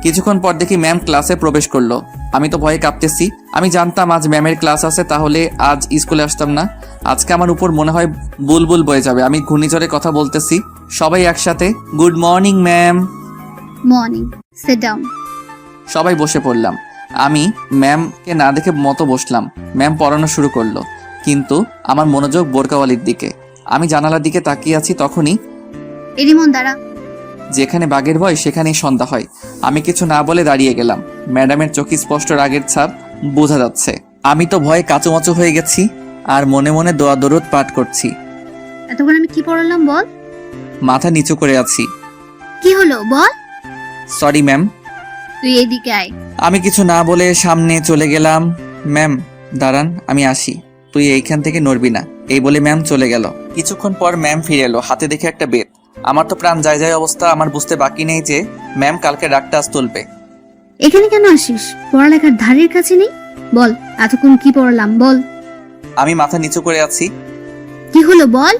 কিছুক্ষণ পর দেখি ম্যাম ক্লাসে প্রবেশ করলো। আমি তো ভয়ে কাঁপতেছি। আমি জানতাম আজ ম্যামের ক্লাস আছে, তাহলে আজ স্কুলে আসতাম না। আজকে আমার উপর মনে হয় বুলবুল বয়ে যাবে। আমি ঘূর্ণিঝড়ে কথা বলতেছি। সবাই একসাথে good morning ma'am. Morning. Sit down. সবাই বসে পড়লাম। আমি ম্যামকে না দেখে মতো বসলাম। ম্যাম পড়ানো শুরু করলো, কিন্তু আমার মনোযোগ বোরকাওয়ালির দিকে। আমি জানালার দিকে তাকিয়ে আছি, তখনই এরিমন দাঁড়া। যেখানে বাঘের ভয় সেখানেই সন্ধ্যা হয়। আমি কিছু না বলে দাঁড়িয়ে গেলাম। ম্যাডামের চোখে স্পষ্ট রাগের ছাপ বোঝা যাচ্ছে। আমি তো ভয়ে কাঁচুমাচু হয়ে গেছি আর মনে মনে দোয়া দরুদ পাঠ করছি। এতক্ষণ আমি কি পড়ালাম বল? মাথা নিচু করে আছি। কি হলো বল? Sorry ma'am. তুই এইদিকে আয়। আমি কিছু না বলে সামনে চলে গেলাম। ম্যাম দাঁড়ান, আমি আসি, তুই এইখান থেকে নড়বি না, এই বলে ম্যাম চলে গেল। কিছুক্ষণ পর ম্যাম ফিরে এলো, হাতে দেখে একটা বেত। আমার তো প্রাণ যায় যায় অবস্থা। আমার বুঝতে বাকি নেই যে ম্যাম কালকে ডাকটা আজ তুলবে। এখানে কেন আসিস? পড়ালেখার ধারের কাছে নেই? বল, এতক্ষণ কি পড়লাম বল। আমি মাথা নিচু করে আছি। কি হলো বল।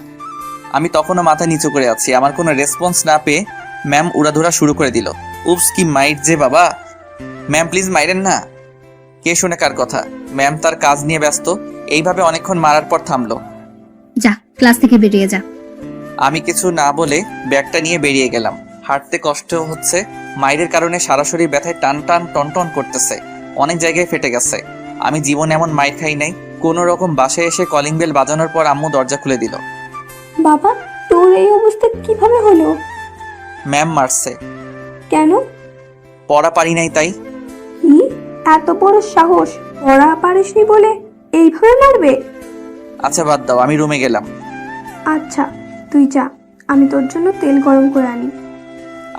আমি তখনও মাথা নিচু করে আছি। আমার কোনো রেসপন্স না পেয়ে ম্যাম উড়াধুরা শুরু করে দিল। উপস, কি মাইট যে বাবা। ম্যাম প্লিজ মাইরেন না। কে শুনে কার কথা? ম্যাম তার কাজ নিয়ে ব্যস্ত। এইভাবে অনেকক্ষণ মারার পর থামলো। যা, ক্লাস থেকে বেরিয়ে যা। আমি কিছু না বলে ব্যাগটা নিয়ে বেরিয়ে গেলাম। হাঁটতে কষ্ট হচ্ছে, মাইরের কারণে সারা শরীর ব্যথায় টান টান টনটন করতেছে, অনেক জায়গায় ফেটে গেছে। আমি জীবনে এমন মাইর খাই নাই। কোনো রকম বাসায় এসে কলিং বেল বাজানোর পর আম্মু দরজা খুলে দিল। বাবা, তোর এই অবস্থা কিভাবে হলো? ম্যাম মারছে। কেন? পড়া পারি নাই তাই। কি এত বড় সাহস! পড়া পারিসনি বলে এইভাবে মারবে? আচ্ছা বাদ দাও, আমি রুমে গেলাম। আচ্ছা তুই যা, আমি তোর জন্য তেল গরম করে আনি।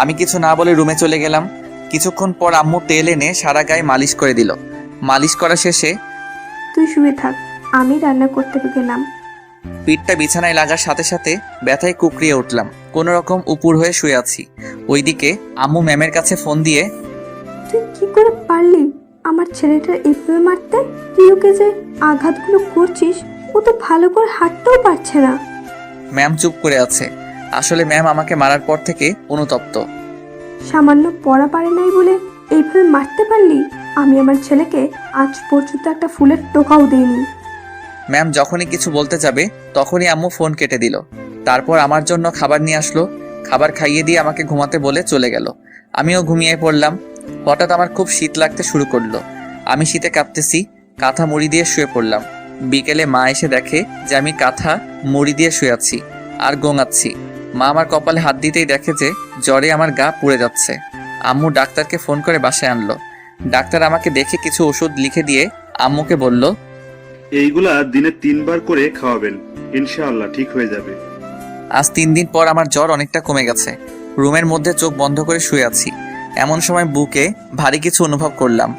আমি কিছু না বলে রুমে চলে গেলাম। কিছুক্ষণ পর আম্মু তেল এনে সারা গায়ে মালিশ করে দিল। মালিশ করা শেষে তুই শুয়ে থাক, আমি রান্না করতে গেলাম। পিঠটা বিছানায় লাগার সাথে সাথে ব্যথায় কুকড়িয়ে উঠলাম। কোনো রকম উপুর হয়ে শুয়ে আছি। ওইদিকে আম্মু ম্যামের কাছে ফোন দিয়ে, তুই কি করে পারলি আমার ছেলেটার এইভাবে মারতে? তুই ওকে যে আঘাতগুলো করছিস, ও তো ভালো করে হাঁটতেও পারছে না। ম্যাম চুপ করে আছে। আসলে ম্যাম আমাকে মারার পর থেকে অনুতপ্ত। সামান্য পড়া পারে নাই বলে এইভাবে মারতে পারলি? আমি আমার ছেলেকে আজ পর্যন্ত একটা ফুলের টোকাও দিইনি। ম্যাম যখনই কিছু বলতে যাবে তখনই আম্মু ফোন কেটে দিল। তারপর আমার জন্য খাবার নিয়ে আসলো। খাবার খাইয়ে দিয়ে আমাকে ঘুমাতে বলে চলে গেল। আমিও ঘুমিয়ে পড়লাম। হঠাৎ আমার খুব শীত লাগতে শুরু করলো। আমি শীতে কাঁপতেছি, কাঁথা মুড়ি দিয়ে শুয়ে পড়লাম। বিকেলে মা এসে দেখে যে আমি কাঁথা মুড়ি দিয়ে শুয়ে আছি আর গোঙাচ্ছি। মা আমার কপালে হাত দিতেই দেখে যে জ্বরে আমার গা পুড়ে যাচ্ছে। আম্মু ডাক্তারকে ফোন করে বাসায় আনলো। ডাক্তার আমাকে দেখে কিছু ওষুধ লিখে দিয়ে আম্মুকে বলল, এইগুলা দিনে 3 বার করে খাওয়াবেন, ইনশাআল্লাহ ঠিক হয়ে যাবে। আজ 3 দিন পর আমার জ্বর অনেকটা কমে গেছে। রুমের মধ্যে চোখ বন্ধ করে শুয়ে আছি। এমন সময় বুকে ভারী কিছু অনুভব করলাম।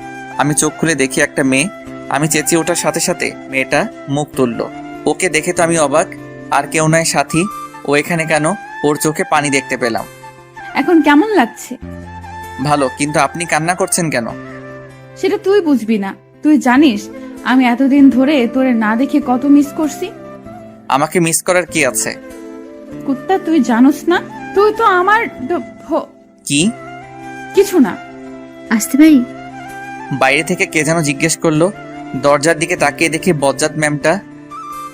আমি চোখ খুলে দেখি একটা মেয়ে। আমি চেঁচিয়ে ওঠার সাথে সাথে মেয়েটা মুখ তুলল। ওকে দেখে তো আমি অবাক। আর কেউ নয়, সাথী। ও এখানে কেন? ওর চোখে পানি দেখতে পেলাম। এখন কেমন লাগছে? ভালো, কিন্তু আপনি কান্না করছেন কেন? সেটা তুই বুঝবি না। তুই জানিস আমি এতদিন ধরে তোরে না দেখে কত মিস করছি। আমাকে মিস করার কি আছে? কুত্তা, তুই জানোস না? তুই তো আমার কি? কিছু না। আসতে পারি? বাইরে থেকে কে যেন জিজ্ঞেস করলো। দরজার দিকে তাকিয়ে দেখি বজ্জাত ম্যামটা।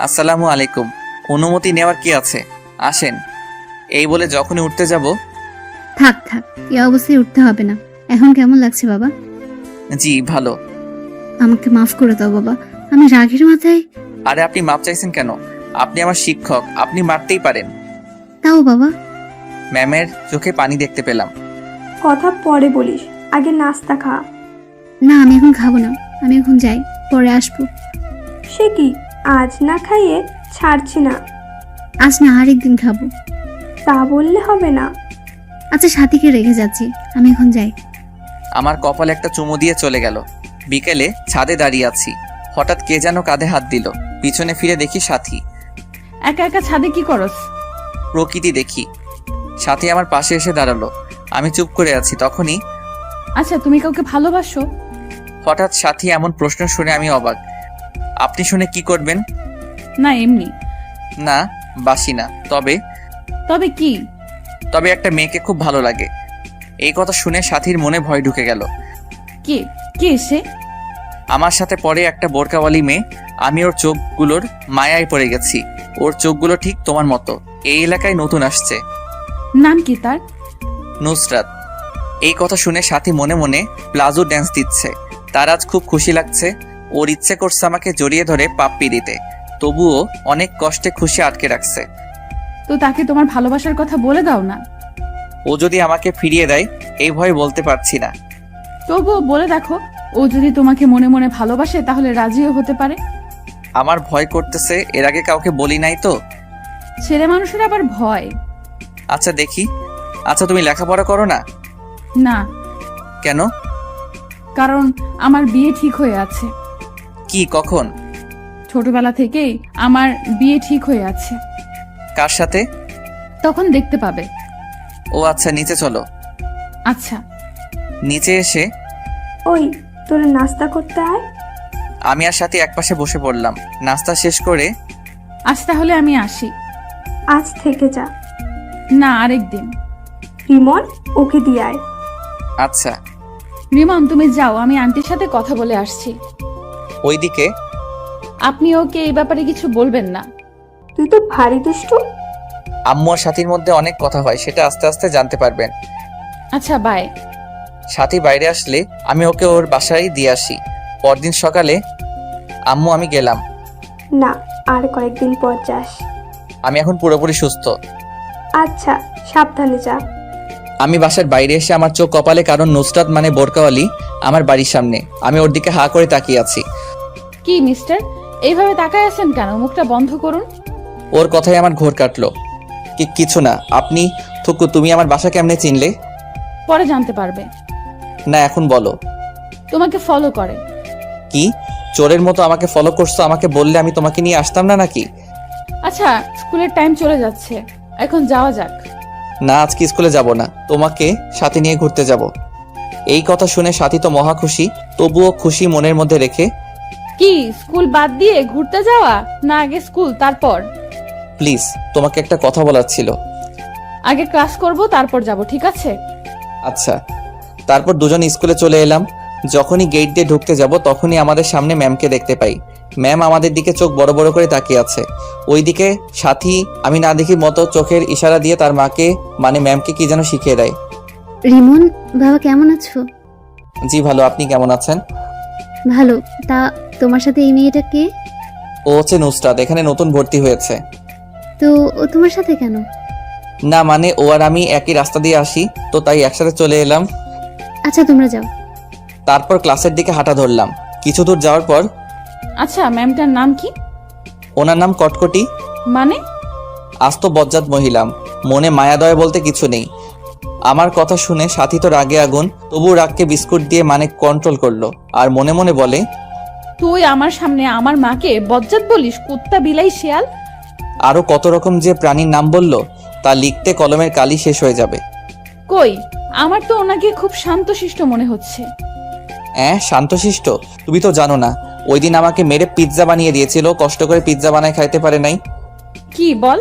আসসালামু আলাইকুম। অনুমতি নেওয়ার কি আছে, আসেন। এই বলে যখনই উঠতে যাব, থাক থাক, এই অবস্থায় উঠতে হবে না। এখন কেমন লাগছে বাবা? জি ভালো। আমাকে মাফ করে দাও বাবা, আমি রাগের মাথায়। আরে আপনি মাপ চাইছেন কেন? আপনি আমার শিক্ষক, আপনি মারতেই পারেন। তাও বাবা। ম্যামের চোখে পানি দেখতে পেলাম। কথা পরে বলিস, আগে নাস্তা খা। না, আমি এখন খাবো না, আমি এখন যাই, পরে আসবো। সে কি, আজ না খাইয়ে ছাড়ছি না। আজ না, আরেকদিন খাবো। তা বললে হবে না। আচ্ছা, সাথীকে রেখে যাচ্ছি, আমি এখন যাই। আমার কপালে একটা চুমু দিয়ে চলে গেল। বিকেলে ছাদে দাঁড়িয়ে আছি। হঠাৎ কে যেন কাঁধে হাত দিল। পিছনে ফিরে দেখি সাথী। একা একা ছাদে কি করস? প্রকৃতি দেখি। সাথী আমার পাশে এসে দাঁড়ালো। আমি চুপ করে আছি। তখনই আচ্ছা, তুমি কাউকে ভালোবাসো? হঠাৎ সাথী এমন প্রশ্ন শুনে আমি অবাক। আপনি শুনে কি করবেন? না, এমনি। না, বাসি না। তবে কি? তবে একটা মেয়েকে খুব ভালো লাগে। এই কথা শুনে সাথীর মনে ভয় ঢুকে গেল। কে কে সে? আমার সাথে পরে একটা বোরকাওয়ালি মেয়ে। আমি ওর চোখগুলোর মায়ায় পড়ে গেছি। ওর চোখগুলো ঠিক তোমার মতো। এই এলাকায় নতুন আসছে। নাম কি তার? নুসরাত। এই কথা শুনে সাথী মনে মনে প্লাজো ড্যান্স দিচ্ছে। তার আজ খুব খুশি লাগছে। ওর ইচ্ছে করছে আমাকে জড়িয়ে ধরে পাপ্পি দিতে। তবুও অনেক কষ্টে খুশি আটকে রাখছে। তো তাকে তোমার ভালোবাসার কথা বলে দাও না। ও যদি আমাকে ফিরিয়ে দেয়, এই ভয়ে বলতে পারছি না। তবুও বলে দেখো, ও যদি তোমাকে মনে মনে ভালোবাসে তাহলে রাজিও হতে পারে। আমার ভয় করতেছে, এর আগে কাউকে বলি নাই তো। ছেলে মানুষের আবার ভয়। আচ্ছা দেখি। আচ্ছা তুমি লেখাপড়া করো না? না। কেন? কারণ আমার বিয়ে ঠিক হয়ে আছে। কি কখন? ছোটবেলা থেকেই আমার বিয়ে ঠিক হয়ে আছে। কার সাথে? তখন দেখতে পাবে। ও আচ্ছা, নিচে চলো। আচ্ছা। নিচে এসে ওই তোরা নাস্তা করতে আয়। আমি আর সাথী একপাশে বসে পড়লাম। নাস্তা শেষ করে আজ তাহলে আমি আসি। আজ থেকে যা। না, আরেকদিন। রিমন, ওকে দিয়ে আয়। আচ্ছা। রিমন, তুমি যাও, আমি আন্টির সাথে কথা বলে আসছি। ওইদিকে আপনি ওকে এই ব্যাপারে কিছু বলবেন না। তুই তো ভারী দুষ্টু। আম্মু আর সাথীর মধ্যে অনেক কথা হয়, সেটা আস্তে আস্তে জানতে পারবেন। আচ্ছা, বাই। সাথী বাইরে আসলে আমি ওকে ওর বাসায় দিয়ে আসি। পরদিন সকালে আম্মু আমি গেলাম। না, আর কয়েকদিন পর যাস। আমি এখন পুরোপুরি সুস্থ। আচ্ছা, সাবধানে যা। আমি বাসার বাইরে এসে আমার চোখ কপালে, কারণ নুসরাত মানে বোরকাওয়ালি আমার বাড়ির সামনে। আমি ওর দিকে হা করে তাকিয়ে আছি। কি মিস্টার, এইভাবে তাকায় আছেন কেন? মুখটা বন্ধ করুন। ওর কথাই আমার ঘোর কাটলো। কিছু না। আপনি থুকু, তুমি আমার বাসা কেমনে চিনলে? পরে জানতে পারবে। না, এখন বলো। তোমাকে ফলো করে। কি চোরের মতো আমাকে ফলো করছো? আমাকে বললে আমি তোমাকে নিয়ে আসতাম না নাকি? আচ্ছা, স্কুলের টাইম চলে যাচ্ছে, এখন যাওয়া যাক। না, আজকে স্কুলে যাব না, তোমাকে সাথে নিয়ে ঘুরতে যাব। এই কথা শুনে সাথী তো মহা খুশি, তবুও খুশি মনের মধ্যে রেখে, কি স্কুল বাদ দিয়ে ঘুরতে যাওয়া? না, আগে স্কুল তারপর। প্লিজ তোমাকে একটা কথা বলার ছিল। আগে ক্লাস করব, তারপর যাব, ঠিক আছে? আচ্ছা। তারপর দুজন স্কুলে চলে এলাম। যখনই গেট দিয়ে ঢুকতে যাব তখনই আমাদের সামনে ম্যামকে দেখতে পাই। ম্যাম আমাদের দিকে চোখ বড় বড় করে তাকিয়ে আছে। ওইদিকে সাথী আমি না দেখি মতো চোখের ইশারা দিয়ে তার মাকে মানে ম্যামকে কি যেন শিখিয়ে দেয়। রিমন, বাবা কেমন আছো? জি ভালো, আপনি কেমন আছেন? ভালো। তা তোমার সাথে এই মেয়েটা কে? ও হচ্ছে নুসরাত, এখানে নতুন ভর্তি হয়েছে। তো ও তোমার সাথে কেন? না মানে ও আর আমি একই রাস্তা দিয়ে আসি, তো তাই একসাথে চলে এলাম। আচ্ছা, তোমরা যাও। তারপর ক্লাসের দিকে হাঁটা ধরলাম। কিছু দূর যাওয়ার পর আচ্ছা, ম্যামটার নাম কি? ওনার নাম কটকটি। মানে? আস্ত বজ্জাত মহিলা, মনে মায়া দয়া বলতে কিছু নেই। আমার কথা শুনে সাথী তো রাগে আগুন, তবু রাগকে বিস্কুট দিয়ে মানে কন্ট্রোল করলো আর মনে মনে বলে, তুই আমার সামনে আমার মাকে বজ্জাত বলিস? কুত্তা, বিলাই, শিয়াল। আরো কত রকম যে প্রাণীর নাম বলল, তা লিখতে কলমের কালি শেষ হয়ে যাবে। কই, আমার তো ওনাকে খুব শান্তশিষ্ট মনে হচ্ছে। শান্তশিষ্ট? তুমি তো জানো না, ওই দিন আমাকে মেরে পিৎজা বানিয়ে দিয়েছিল, কষ্ট করে পিৎজা বানায় খাইতে পারে নাই। কি বল?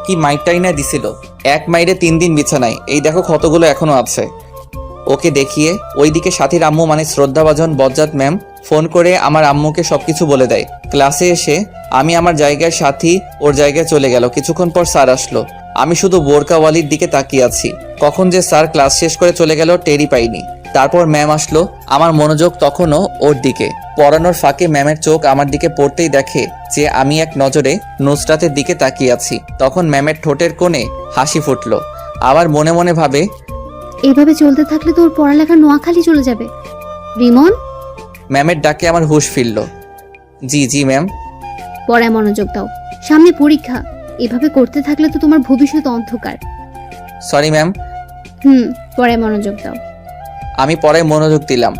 কি মাইরটাই না দিছিল, এক মাইরে 3 দিন বিছানায়। এই দেখো ক্ষতগুলো এখনো আছে। ওকে দেখিয়ে ওইদিকে সাথীর আম্মু মানে শ্রদ্ধাভাজন বজ্জাত ম্যাম ফোন করে আমার আম্মুকে সবকিছু বলে দেয়। ক্লাসে এসে আমি আমার জায়গায়, সাথী ওর জায়গায় চলে গেল। কিছুক্ষণ পর স্যার আসলো। আমি শুধু বোরকাওয়ালির দিকে তাকিয়ে আছি। কখন যে স্যার ক্লাস শেষ করে চলে গেল টেরই পাইনি। তারপর ম্যাম আসলো, আমার মনোযোগ তখনও ওর দিকে। পড়ানোর ফাঁকে ম্যামের চোখ আমার দিকে পড়তেই দেখে যে আমি এক নজরে নুসরাতের দিকে তাকিয়ে আছি। তখন ম্যামের ঠোঁটের কোণে হাসি ফুটলো। আবার মনে মনে ভাবে, এভাবে চলতে থাকলে তোর পড়ালেখা নোয়াখালী চলে যাবে। রিমন, ম্যামের ডাকে আমার হুঁশ ফিরল। জি জি ম্যাম। পড়ায় মনোযোগ দাও, সামনে পরীক্ষা। এভাবে করতে থাকলে তো তোমার ভবিষ্যৎ অন্ধকার। Sorry ma'am. পড়ায় মনোযোগ দাও। আমি পড়ায় মনোযোগ দিলাম।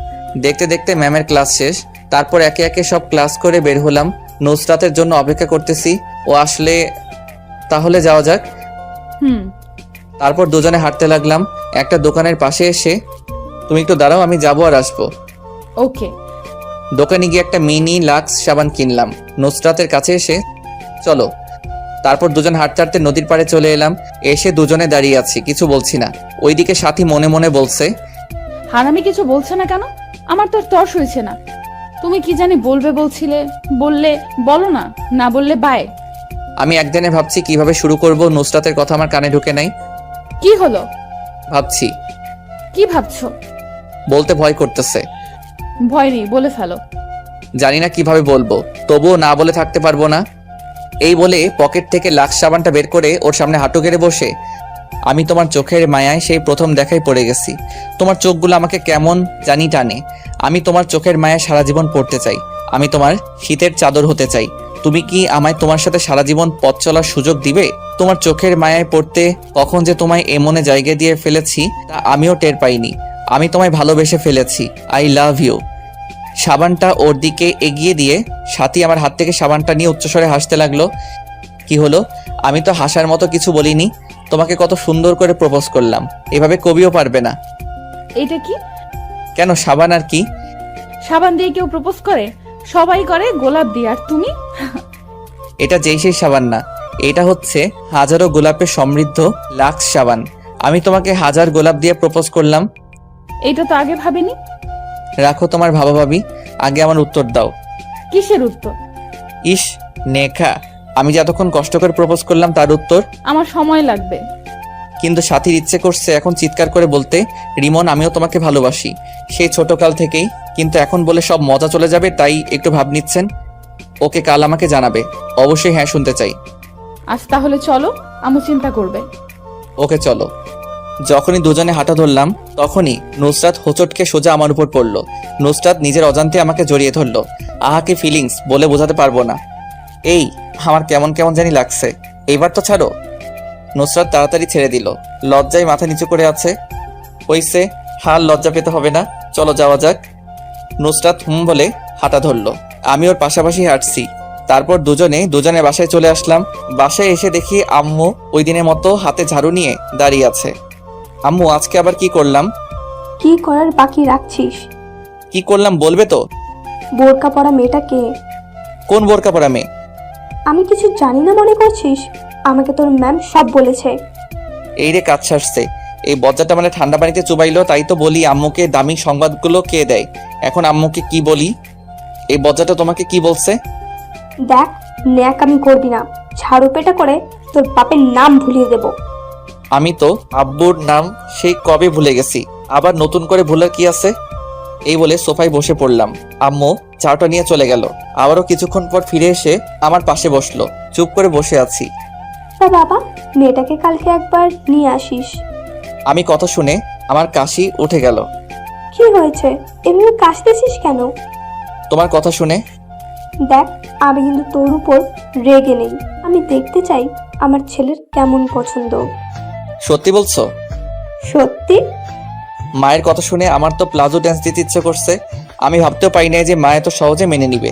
দেখতে দেখতে ম্যামের ক্লাস শেষ। তারপর একে একে সব ক্লাস করে বের হলাম। নুসরাতের জন্য অপেক্ষা করতেছি, ও আসলে তাহলে যাওয়া যাক। তারপর দুজনে হাঁটতে লাগলাম। একটা দোকানের পাশে এসে, তুমি একটু দাঁড়াও, আমি যাবো আর আসবো। ওকে। দোকানে গিয়ে একটা মিনি লাক্স সাবান কিনলাম। নুসরাতের কাছে এসে, চলো। তারপর দুজন হাঁটতে হাঁটতে নদীর পাড়ে চলে এলাম। এসে দুজনে দাঁড়িয়ে আছি, কিছু বলছি না। ওইদিকে সাথী মনে মনে বলছে, হারামি কিছু বলছে না কেন? আমার তো আর তর্স হয়েছে না। তুমি কি জানি বলবে বলছিলে, বললে বলো না, না বললে বাই। আমি একদিনে ভাবছি কিভাবে শুরু করব। নুসরাতের কথা আমার কানে ঢুকে নাই। কি হলো? ভাবছি। কি ভাবছো? বলতে ভয় করতেছে। ভয় নেই, বলে ফেলো। জানি না কিভাবে বলবো, তবুও না বলে থাকতে পারবো না। এই বলে পকেট থেকে লাক্স সাবানটা বের করে ওর সামনে হাঁটু গেড়ে বসে, আমি তোমার চোখের মায়ায় সেই প্রথম দেখায় পড়ে গেছি। তোমার চোখগুলো আমাকে কেমন জানি টানে। আমি তোমার চোখের মায়ায় সারা জীবন পড়তে চাই। আমি তোমার শীতের চাদর হতে চাই। তুমি কি আমায় তোমার সাথে সারা জীবন পথ চলার সুযোগ দিবে? তোমার চোখের মায়ায় পড়তে কখন যে তোমায় এমনে জায়গা দিয়ে ফেলেছি তা আমিও টের পাইনি। আমি তোমায় ভালোবেসে ফেলেছি, আই লাভ ইউ। সাবানটা ওর দিকে এগিয়ে দিয়ে সাথী আমার হাত থেকে সাবানটা নিয়ে উচ্চস্বরে হাসতে লাগলো। কি হলো? আমি তো হাসার মতো কিছু বলিনি। তোমাকে কত সুন্দর করে প্রপোজ করলাম, এভাবে কবিও পারবে না। এটা কি? কেন, সাবান আর কি? সাবান দিয়ে কেউ প্রপোজ করে? সবাই করে গোলাপ দিয়ে, আর তুমি? এটা যেই সেই সাবান না, এটা হচ্ছে হাজারো গোলাপে সমৃদ্ধ লাক্স সাবান। আমি তোমাকে হাজার গোলাপ দিয়ে প্রপোজ করলাম। এটা তো আগে ভাবিনি। রাখো তোমার ভাবাভাবি, আগে আমার উত্তর দাও। কিসের উত্তর? ইস নেখা, আমি যে এতক্ষণ কষ্ট করে প্রপোজ করলাম তার উত্তর। আমার সময় লাগবে। কিন্তু সাথীর ইচ্ছে করছে এখন চিৎকার করে বলতে, রিমন আমিও তোমাকে ভালোবাসি, সেই ছোটকাল থেকেই। কিন্তু এখন বলে সব মজা চলে যাবে, তাই একটু ভাব নিচ্ছেন। ওকে কাল আমাকে জানাবে, অবশ্যই হ্যাঁ শুনতে চাই। আজ তাহলে চলো, আমু চিন্তা করবে। ওকে চলো। যখনই দুজনে হাঁটা ধরলাম তখনই নুসরাত হোঁচটকে সোজা আমার উপর পড়লো। নুসরাত নিজের অজান্তে আমাকে জড়িয়ে ধরলো। আহাকে ফিলিংস বলে বোঝাতে পারবো না। এই আমার কেমন কেমন জানি লাগছে, এইবার তো ছাড়ো। নুসরাত তাড়াতাড়ি ছেড়ে দিল, লজ্জায় মাথা নিচু করে আছে। হইছে, হাল লজ্জা পেতে হবে না, চলো যাওয়া যাক। নুসরাত বলে হাঁটা ধরলো, আমি ওর পাশাপাশি হাঁটছি। তারপর দুজনে বাসায় চলে আসলাম। বাসায় এসে দেখি আম্মু ওই দিনের মতো হাতে ঝাড়ু নিয়ে দাঁড়িয়ে আছে। আম্মু আজকে আবার কি করলাম? কি করার বাকি রাখছিস? কি করলাম বলবে তো? বোরকা পরা মেয়েটাকে? কোন বোরকা পরা মেয়ে? আমি কিছু জানি না মনে করছিস? আমাকে তোর ম্যাম সব বলেছে। এই রে কাজ সারছে, এই বজ্জাটা মানে ঠান্ডা পানিতে চুবাইলো, তাই তো বলি আম্মুকে দামি সংবাদগুলো কে দেয়। এখন আম্মুকে কি বলি? এই বজ্জাটা তোমাকে কি বলছে? দেখ, ন্যাক আমি করবি না, ঝাড়ু পেটা করে তোর বাপের নাম ভুলিয়ে দেব। আমি তো আব্বুর নাম সেই কবে ভুলে গেছি, আবার নতুন করে ভুলার কি আছে? এই বলে সোফায় বসে পড়লাম। আম্মু চাটা নিয়ে চলে গেল। আবারও কিছুক্ষণ পর ফিরে এসে আমার পাশে বসলো। চুপ করে বসে আছি। তা বাবা, মেয়েটাকে কালকে একবার নিয়ে আসিস। আমি কথা শুনে আমার কাশি উঠে গেল। কি হয়েছে, এমনি কাশতেছিস কেন? তোমার কথা শুনে। দেখ, আমি কিন্তু তোর উপর রেগে নেই। আমি দেখতে চাই আমার ছেলের কেমন পছন্দ। সত্যি বলছো? সত্যি। মায়ের কথা শুনে আমার তো প্লাজো ড্যান্স দিতে ইচ্ছে করছে। আমি ভাবতেও পারি না যে মা এত সহজে মেনে নিবে।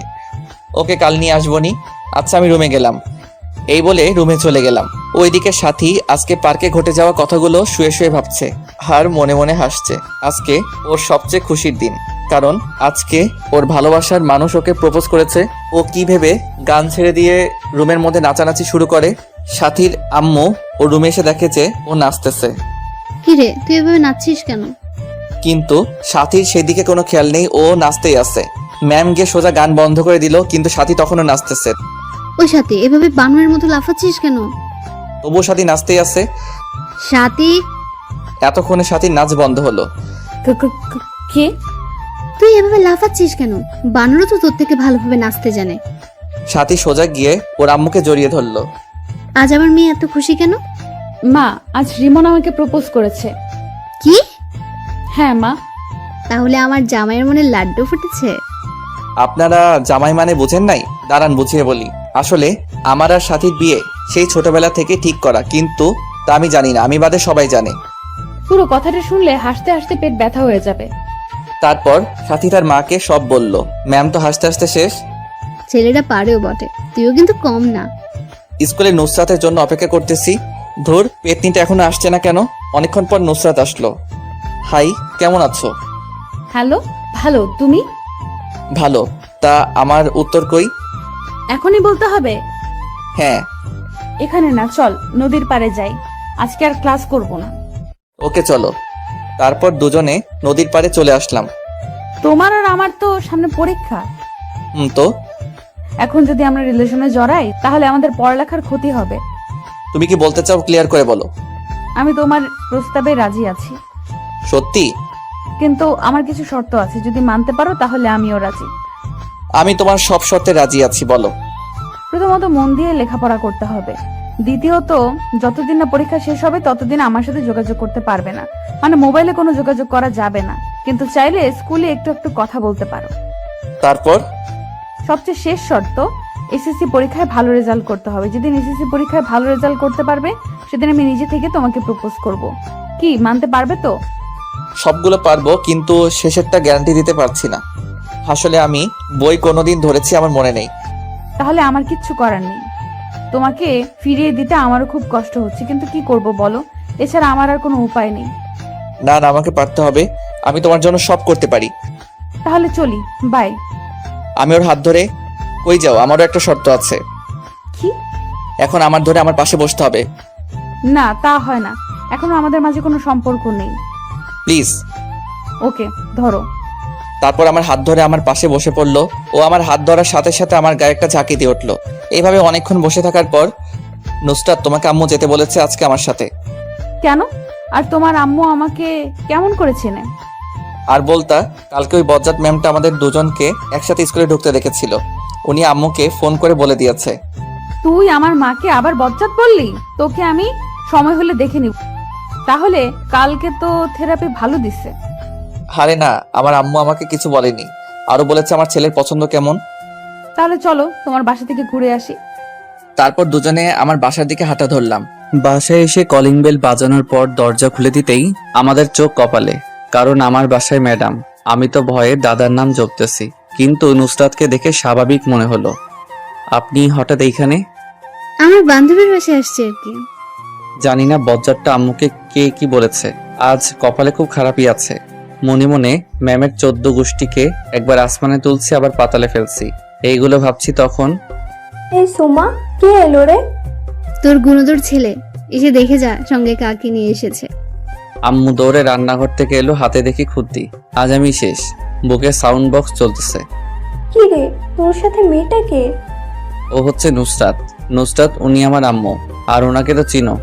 ওকে কাল নিয়ে আসবনি। আচ্ছা আমি রুমে গেলাম। এই বলে রুমে চলে গেলাম। ওইদিকে সাথী আজকে পার্কে ঘটে যাওয়া কথাগুলো শুয়ে শুয়ে ভাবছে আর মনে মনে হাসছে। আজকে ওর সবচেয়ে খুশির দিন, কারণ আজকে ওর ভালোবাসার মানুষ ওকে প্রপোজ করেছে। ও কি ভেবে গান ছেড়ে দিয়ে রুমের মধ্যে নাচানাচি শুরু করে। সাথীর আম্মু ও রুমে এসে দেখে যে ও নাচতেছে। কি রে, তুই এভাবে নাচছিস কেন? কিন্তু সাথীর সেদিকে কোনো খেয়াল নেই, ও নাচতেই আছে। ম্যাম গিয়ে সোজা গান বন্ধ করে দিল, কিন্তু সাথী তখনও নাচতেছে। ওই সাথী, এভাবে বানরের মতো লাফাচ্ছিস কেন? তবুও সাথী নাচতেই আছে। সাথী, এতক্ষণে সাথীর নাচ বন্ধ হলো। কে? তুই এভাবে লাফাচ্ছিস কেন? বানরও তো তোর থেকে ভালোভাবে নাচতে জানে। সাথী সোজা গিয়ে ওর আম্মুকে জড়িয়ে ধরলো। আজ আমার মেয়ে এত খুশি কেন? মা, আজ রিমন আমাকে প্রপোজ করেছে। কি? হ্যাঁ মা। তাহলে আমার জামাইয়ের মনে লাড্ডু ফুটেছে? আপনারা জামাই মানে বুঝেন নাই? দাঁড়ান বুঝিয়ে বলি। আসলে আমার আর সাথীর বিয়ে সেই ছোটবেলা থেকে ঠিক করা, কিন্তু তা আমি জানি না, আমি বাদে সবাই জানে। পুরো কথাটা শুনলে হাসতে হাসতে পেট ব্যথা হয়ে যাবে। তারপর সাথী তার মাকে সব বলল। ম্যাম তো হাসতে হাসতে শেষ। ছেলেটা পারেও বটে, তুইও কিন্তু কম না। স্কুলে নুসরাতের জন্য অপেক্ষা করতেছি। ধুর, পেতনিটা এখনো আসছে না কেন? অনেকক্ষণ পর নুসরাত আসলো। হাই, কেমন আছো? হ্যালো, ভালো, তুমি? ভালো। তা আমার উত্তর কই? এখনই বলতে হবে? হ্যাঁ। এখানে না, চল নদীর পাড়ে যাই, আজকে আর ক্লাস করব না। ওকে চলো। তারপর দুজনে নদীর পাড়ে চলে আসলাম। তোমার আর আমার তো সামনে পরীক্ষা। তো এখন যদি আমরা রিলেশনে জড়াই তাহলে আমাদের পড়ালেখার ক্ষতি হবে। তুমি কি বলতে চাও, ক্লিয়ার করে বলো। আমি তোমার প্রস্তাবে রাজি আছি, সত্যি? কিন্তু আমার কিছু শর্ত আছে, যদি মানতে পারো তাহলে আমিও রাজি। আমি তোমার সব শর্তে রাজি আছি, বলো। প্রথমত মন দিয়ে লেখাপড়া করতে হবে। দ্বিতীয়ত, যতদিন না পরীক্ষা শেষ হবে ততদিন আমার সাথে যোগাযোগ করতে পারবে না, মানে মোবাইলে কোনো যোগাযোগ করা যাবে না, কিন্তু চাইলে স্কুলে একটু একটু কথা বলতে পারো। তারপর? সবচেয়ে শেষ শর্ত, এসএসসি পরীক্ষায় ভালো রেজাল্ট করতে হবে। যেদিন এসএসসি পরীক্ষায় ভালো রেজাল্ট করতে পারবে সেদিন আমি নিজে থেকে তোমাকে প্রপোজ করব। কি মানতে পারবে তো? সবগুলো পারবো, কিন্তু শেষেরটা গ্যারান্টি দিতে পারছি না। আসলে আমি বই কোনোদিন ধরেছি আমার মনে নেই। তাহলে আমার কিচ্ছু করার নেই। তোমাকে ফিরিয়ে দিতে আমারও খুব কষ্ট হচ্ছে, কিন্তু কি করব বলো, এছাড়া আমার আর কোনো উপায় নেই। না না, আমাকে পারতে হবে। আমি তোমার জন্য সব করতে পারি। তাহলে চলি, বাই। আমি ওর হাত ধরে, কই যাও? আমারও একটা শর্ত আছে। কি? এখন আমার ধরে আমার পাশে বসতে হবে। না, তা হয় না, এখনো আমাদের মাঝে কোনো সম্পর্ক নেই। প্লিজ। ওকে, ধরো। তারপর আমার হাত ধরে আমার পাশে বসে পড়লো। ও আমার হাত ধরার সাথে সাথে আমার গায়ে একটা ঝাঁকি দিয়ে উঠলো। এইভাবে অনেকক্ষণ বসে থাকার পর, নুসরাত, তোমাকে আম্মু যেতে বলেছে আজকে আমার সাথে। কেন? আর তোমার আম্মু আমাকে কেমন করে চেনে? আর বলতা, কালকে ওই বজ্জাত ম্যামটা আমাদের দুজনকে একসাথে স্কুলে ঢুকতে দেখেছিল। উনি আম্মুকে ফোন করে বলে দিয়েছে। তুই আমার মাকে আবার বজ্জাত বললি? তোকে আমি সময় হলে দেখে নিব। তাহলে কালকে তো থেরাপি ভালো দিছে। আরে না, আমার আম্মু আমাকে কিছু বলেনি। আরো বলেছে আমার ছেলের পছন্দ কেমন। তাহলে চলো তোমার বাসা থেকে ঘুরে আসি। তারপর দুজনে আমার বাসার দিকে হাঁটা ধরলাম। বাসায় এসে কলিং বেল বাজানোর পর দরজা খুলে দিতেই আমাদের চোখ কপালে, কারণ আমার বাসায় ম্যাডাম। আমি তো ভয়ে দাদার নাম জপতেছি, কিন্তু নুসরাতকে দেখে স্বাভাবিক মনে হলো। আপনি হঠাৎ এইখানে? আমার বান্ধবীর বাসায় আসছে আর কি। জানি না বজ্জাতটা আম্মুকে কে কি বলেছে, আজ কপালে খুব খারাপই আছে। মনে মনে ম্যামের 14 গোষ্ঠীকে একবার আসমানে তুলছি, আবার পাতালে ফেলছি, এইগুলো ভাবছি তখন। এই সোমা, কে এলো রে? তোর গুণধর ছেলে, এসে দেখে যা সঙ্গে কাকে নিয়ে এসেছে। আম্মু দৌড়ে রান্নাঘর থেকে এলো, হাতে দেখি খুদ্দি। আজ আমি শেষ। বুকে সাউন্ড বক্স চলতেছে। কি রে, তোর সাথে মেয়েটা কে? ও হচ্ছে নুসরাত। নুসরাত, উনি আমার আম্মু। আর ওনাকে তো চিনো,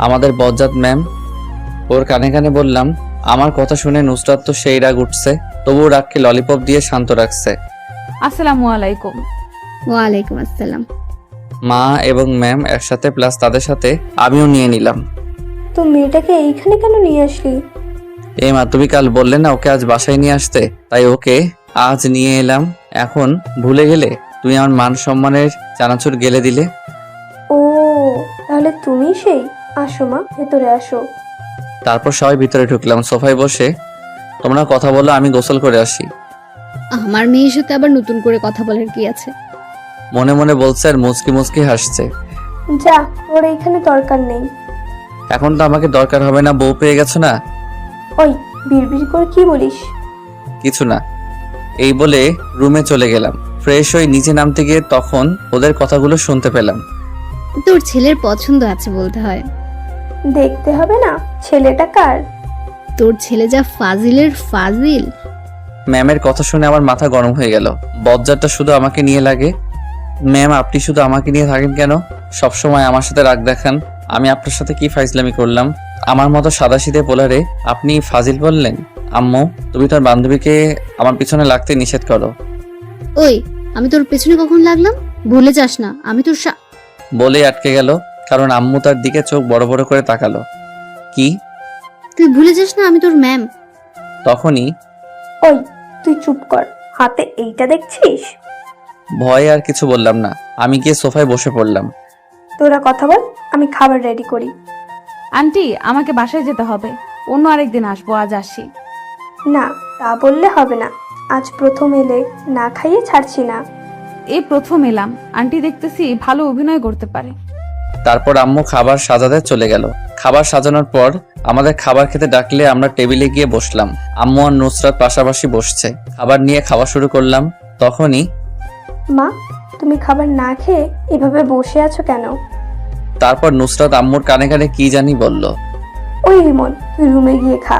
আমাদের বজ্জাত ম্যাম। ওর কানে কানে বললাম। আমার কথা শুনে নুসরাত তো সেই রাগ উঠছে, তবু রাগকে ললিপপ দিয়ে শান্ত রাখছে। আসসালামু আলাইকুম। ওয়ালাইকুম আসসালাম। মা এবং ম্যাম একসাথে, প্লাস তাদের সাথে আমিও নিয়ে নিলাম। তো মেয়েটাকে এইখানে কেন নিয়ে আসলি? এই মা, তুমি কাল বললে না ওকে আজ বাসায় নিয়ে আসতে, তাই ওকে আজ নিয়ে এলাম। এখন ভুলে গেলে? তুমি আমার মান সম্মানের চানাচুর গেলে দিলে। ও, তাহলে তুমি সেই। আসো মা, ভেতরে আসো। তারপর সবাই ভিতরে ঢুকলাম। সোফায় বসে তোমরা কথা বলো, আমি গোসল করে আসি। আমার মেয়ের সাথে আবার নতুন করে কথা বলার কি আছে? মনে মনে বলছে আর মুচকি মুচকি হাসছে। যা, ওর এইখানে দরকার নেই। এখন তো আমাকে দরকার হবে না, বউ পেয়ে গেছো না। ওই, বিড়বিড় করে কি বলিস? কিছু না, এই বলে রুমে চলে গেলাম। ফ্রেশ হয়ে নিচে নামতে গিয়ে তখন ওদের কথাগুলো শুনতে পেলাম। তোর ছেলের পছন্দ আছে বলতে হয়। দেখতে হবে না ছেলেটা কার? তোর ছেলে যা ফাজিলের ফাজিল। ম্যামের কথা শুনে আমার মাথা গরম হয়ে গেল। বজ্জারটা শুধু আমাকে নিয়ে লাগে। ম্যাম, আপনি শুধু আমাকে নিয়ে থাকেন কেন? সবসময় আমার সাথে রাগ দেখান। আমি আপনার সাথে কি ফাইজলামি করলাম? আমার মতো সাদাসিধে পোলারে আপনি ফাজিল বললেন? আম্মু, তুমি তোর বান্ধবীকে আমার পিছনে লাগতে নিষেধ করো। ওই, আমি তোর পেছনে কখন লাগলাম? ভুলে যাস না আমি তোর বলে আটকে গেল, কারণ আম্মু তার দিকে চোখ বড় বড় করে তাকালো। কি? তুই ভুলে যাস না আমি তোর ম্যাম। তখনই ওই, তুই চুপ কর। হাতে এইটা দেখছিস? ভয়ে আর কিছু বললাম না। আমি গিয়ে সোফায় বসে পড়লাম। তোরা কথা বল, আমি খাবার রেডি করি। আন্টি, আমাকে বাসায় যেতে হবে, অন্য আরেকদিন আসবো, আজ আসি। না, তা বললে হবে না। আজ প্রথম এলে, না খাইয়ে ছাড়ছি না। এই প্রথম এলাম, আন্টি দেখতেছি ভালো অভিনয় করতে পারে। তারপর আম্মু খাবার সাজাতে চলে গেল। খাবার সাজানোর পর আমাদের খাবার খেতে ডাকলে আমরা টেবিলে গিয়ে বসলাম। আম্মু আর নুসরাত পাশাপাশি বসছে। খাবার নিয়ে খাওয়া শুরু করলাম। তখনই মা, তুমি খাবার না খেয়ে এভাবে বসে আছো কেন? তারপর নুসরাত আম্মুর কানে কানে কি জানি বলল। ওই রিমন, তুই রুমে গিয়ে খা।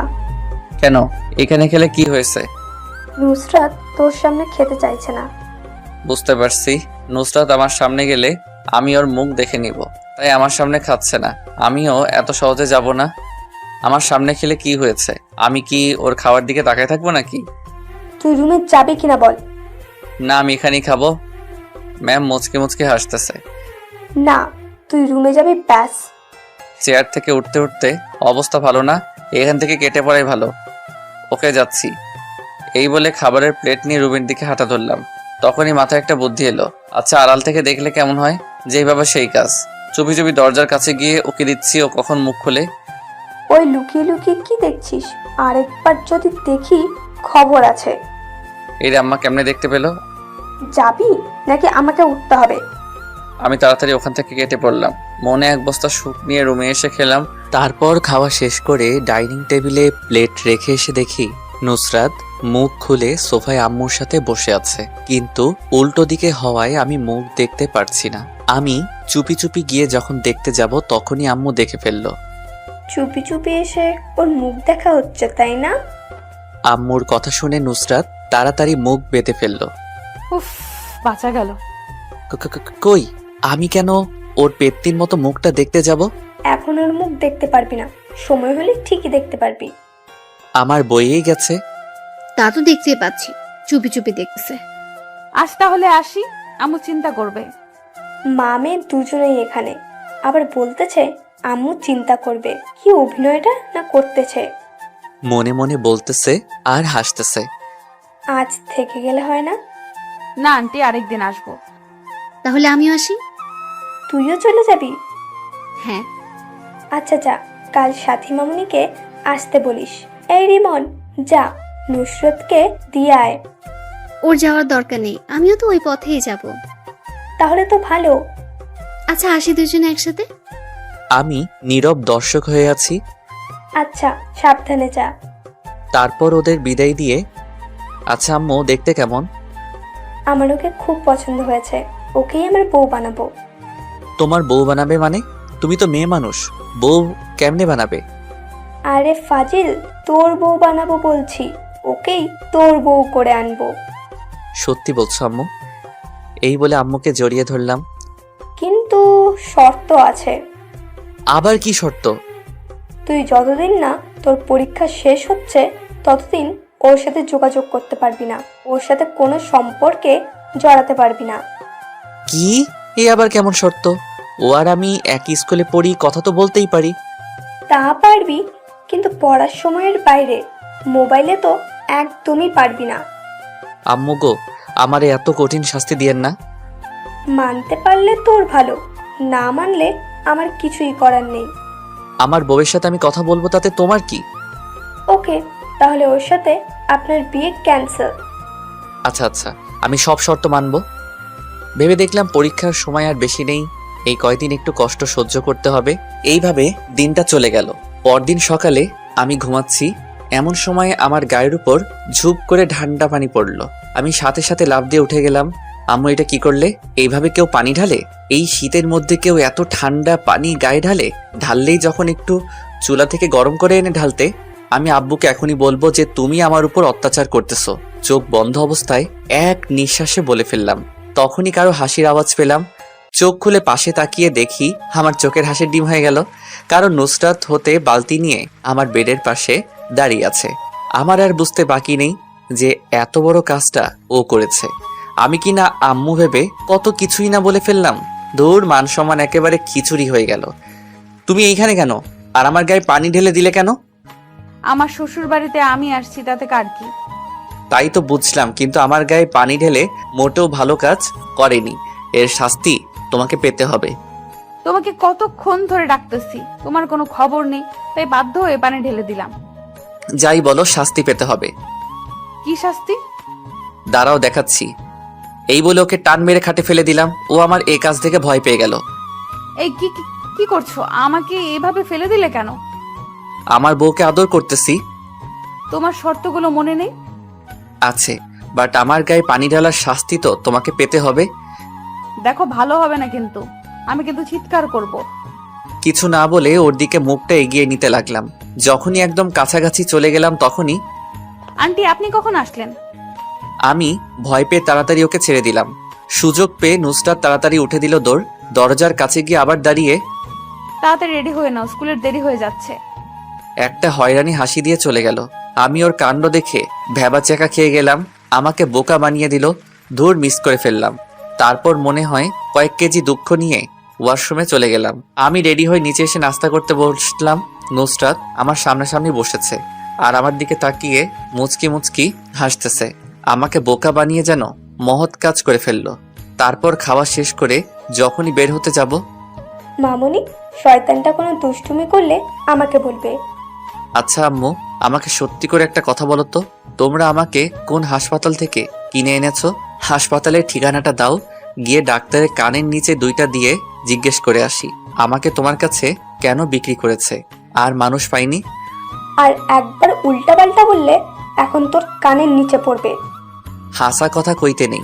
কেন? এখানে খেলে কি হয়েছে? নুসরাত তোর সামনে খেতে চাইছে না। বুঝতে পারছি। নুসরাত আমার সামনে গেলে আমি ওর মুখ দেখে নিব, তাই আমার সামনে খাচ্ছে না। আমিও এত সহজে যাব না। আমার সামনে খেলে কি হয়েছে? আমি কি ওর খাওয়ার দিকে তাকায় থাকবো নাকি? তুই রুমে যাবি কিনা বল। না, আমি এখানেই খাবো। ম্যাম মুচকে মুচকে হাসতেছে। না, তুই রুমে যাবি ব্যাস। চেয়ার থেকে উঠতে উঠতে অবস্থা ভালো না, এখান থেকে কেটে পড়াই ভালো। ওকে, যাচ্ছি। এই বলে খাবারের প্লেট নিয়ে রুমের দিকে হাঁটা ধরলাম। তখনই মাথায় একটা বুদ্ধি এলো। আচ্ছা, আড়াল থেকে দেখলে কেমন হয়? যেইভাবে সেই কাজ। চুপি চুপি দরজার কাছে গিয়ে ওকে দিচ্ছি ও কখন মুখ খোলে। ওই লুকিয়ে লুকিয়ে কি দেখছিস? আরেকবার যদি দেখি খবর আছে। এই রে আম্মা কেমনে দেখতে পেলো? যাবি নাকি আমাকে উঠতে হবে? আমি তাড়াতাড়ি ওখান থেকে কেটে পড়লাম। মনে এক বস্তা সুখ নিয়ে রুমে এসে খেলাম। তারপর খাওয়া শেষ করে ডাইনিং টেবিলে প্লেট রেখে এসে দেখি নুসরাত মুখ খুলে সোফায় আম্মুর সাথে বসে আছে, কিন্তু উল্টো দিকে হওয়ায় আমি মুখ দেখতে পারছি না। আমি চুপি চুপি গিয়ে যখন দেখতে যাব তখনই আম্মু দেখে ফেললো। চুপি চুপি এসে ওর মুখ দেখা হচ্ছে, তাই না? আম্মুর কথা শুনে নুসরাত তাড়াতাড়ি মুখ বেঁধে ফেললো। উফ, বাঁচা গেল। কই, আমি কেন ওর পেত্তির মতো মুখটা দেখতে যাব? এখন ওর মুখ দেখতে পারবি না, সময় হলে ঠিকই দেখতে পারবি। আমার বইয়েই গেছে। তা তো দেখতেই পাচ্ছি, চুপি চুপি দেখতেছে। আজ তাহলে আসি, আম্মু চিন্তা করবে। মা মেয়ে দুজনেই এখানে, আবার বলতেছে আম্মু চিন্তা করবে। কি অভিনয়টা না করতেছে। মনে মনে বলতেছে আর হাসতেছে। আজ থেকে গেলে হয় না? না আন্টি, আরেকদিন আসবো। তাহলে আমিও আসি। তুইও চলে যাবি? হ্যাঁ। আচ্ছা যা, কাল সাথী মামুনিকে আসতে বলিস। এই রিমন, যা নুসরতকে দিয়ে আয়। ওর যাওয়ার দরকার নেই, আমিও তো ওই পথেই যাব। তাহলে তো ভালো। আচ্ছা আসি দুজনে একসাথে। আমি নীরব দর্শক হয়ে আছি। আচ্ছা সাবধানে যা। তারপর ওদের বিদায় দিয়ে, আচ্ছা আম্মু দেখতে কেমন? আমার ওকে খুব পছন্দ হয়েছে, ওকেই আমার বউ বানাবো। তোমার বউ বানাবে মানে? তুমি তো মেয়ে মানুষ, বউ কেমনে বানাবে? আরে ফাজিল, তোর বউ বানাবো বলছি, ওকেই তোর বউ করে আনবো। সত্যি বলছো আম্মু? এই বলে আম্মুকে জড়িয়ে ধরলাম। কিন্তু শর্ত আছে। আবার কি শর্ত? তুই যতদিন না তোর পরীক্ষা শেষ হচ্ছে ততদিন ওর সাথে যোগাযোগ করতে পারবি না, ওর সাথে কোনো সম্পর্কে জড়াতে পারবি না। কি? এ আবার কেমন শর্ত? ও আর আমি একই স্কুলে পড়ি, কথা তো বলতেই পারি। তা পারবি, কিন্তু পড়ার সময়ের বাইরে। মোবাইলে তো একদমই পারবি না। আম্মু গো, আমারে এত কঠিন শাস্তি দিয়েন না। মানতে পারলে তোর ভালো, না মানলে আমার কিছুই করার নেই। আমার বউয়ের সাথে আমি কথা বলবো, তাতে তোমার কি? ওকে, তাহলে ওর সাথে আপনার বিয়ে ক্যান্সেল। আচ্ছা আচ্ছা, আমি সব শর্ত মানবো। ভেবে দেখলাম পরীক্ষার সময় আর বেশি নেই, এই কয়দিন একটু কষ্ট সহ্য করতে হবে। এইভাবে দিনটা চলে গেল। পরদিন সকালে আমি ঘুমাচ্ছি, এমন সময় আমার গায়ের উপর ঝুপ করে ঠান্ডা পানি পড়লো। আমি সাথে সাথে লাফ দিয়ে উঠে গেলাম। আম্মু এটা কি করলে? এইভাবে কেউ পানি ঢালে? এই শীতের মধ্যে কেউ এত ঠান্ডা পানি গায়ে ঢালে? ঢাললেই যখন একটু চুলা থেকে গরম করে এনে ঢালতে। আমি আব্বুকে এখনই বলবো যে তুমি আমার উপর অত্যাচার করতেছো। চোখ বন্ধ অবস্থায় এক নিঃশ্বাসে বলে ফেললাম। তখনই কারো হাসির আওয়াজ পেলাম। চোখ খুলে পাশে তাকিয়ে দেখি আমার চোখের হাসির ডিম হয়ে গেল, কারণ নুসরাত হতে বালতি নিয়ে আমার বেডের পাশে দাঁড়িয়ে আছে। আমার আর বুঝতে বাকি নেই যে এত বড় কাজটা ও করেছে। আমি কি না আম্মু ভেবে কত কিছুই না বলে ফেললাম। দূর, মান সম্মান একেবারে খিচুড়ি হয়ে গেল। তুমি এইখানে কেন? আর আমার গায়ে পানি ঢেলে দিলে কেন? আমার শ্বশুর বাড়িতে আমি আসছি, তাতে কার কি? তাই তো বুঝলাম, কিন্তু আমার গায়ে পানি ঢেলে মোটেও ভালো কাজ করেনি। এর শাস্তি তোমাকে পেতে হবে। তোমাকে কতক্ষণ ধরে ডাকতেছি, তোমার কোনো খবর নেই, তাই বাধ্য হয়ে পানি ঢেলে দিলাম। যাই বলো, শাস্তি পেতে হবে। কি শাস্তি? দাঁড়াও দেখাচ্ছি। এই বলে ওকে টান মেরে খাটে ফেলে দিলাম। ও আমার এই কাজ থেকে ভয় পেয়ে গেল। এই কি কি- কি করছো? আমাকে এভাবে ফেলে দিলে কেন? আমার বউকে আদর করতেছি। তোমার শর্তগুলো মনে নেই? আছে, বাট আমার গায়ে পানি ঢালার শাস্তি তো তোমাকে পেতে হবে। দেখো, ভালো হবে না কিন্তু, আমি কিন্তু চিৎকার করব। কিছু না বলে ওর দিকে মুখটা এগিয়ে নিতে লাগলাম। যখনই একদম কাছাকাছি চলে গেলাম তখনই আন্টি, আপনি কখন আসলেন? আমি ভয় পেয়ে তাড়াতাড়ি ওকে ছেড়ে দিলাম। সুযোগ পেয়ে নুসরাত তাড়াতাড়ি উঠে দিল দৌড়। দরজার কাছে গিয়ে আবার দাঁড়িয়ে তাড়াতাড়ি রেডি হয়ে নাও, স্কুলের দেরি হয়ে যাচ্ছে। একটা হয়রানি হাসি দিয়ে চলে গেল। আমি ওর কাণ্ড দেখে ভ্যাবাচ্যাকা খেয়ে গেলাম। আমাকে বোকা বানিয়ে দিল। ধুর, মিস করে ফেললাম। তারপর মনে হয় কয়েক কেজি দুঃখ নিয়ে ওয়াশরুমে চলে গেলাম। আমি রেডি হয়ে নিচে এসে নাস্তা করতে বসলাম। নুসরাত আমার সামনাসামনি বসেছে আর আমার দিকে তাকিয়ে মুচকি মুচকি হাসতেছে। আমাকে বোকা বানিয়ে যেন মহৎ কাজ করে ফেললো। তারপর খাওয়া শেষ করে যখনই বের হতে যাব, মামুনি, শয়তানটা কোনো দুষ্টুমি করলে আমাকে বলবে। আচ্ছা আম্মু, আমাকে সত্যি করে একটা কথা বলো তো, তোমরা আমাকে কোন হাসপাতাল থেকে কিনে এনেছো? হাসপাতালের ঠিকানাটা দাও, গিয়ে ডাক্তারের কানের নিচে 2টা দিয়ে জিজ্ঞেস করে আসি আমাকে তোমার কাছে কেন বিক্রি করেছে আর মানুষ পাইনি। আর একবার উল্টাপাল্টা বললে এখন তোর কানের নিচে পড়বে। হাসা কথা কইতে নেই।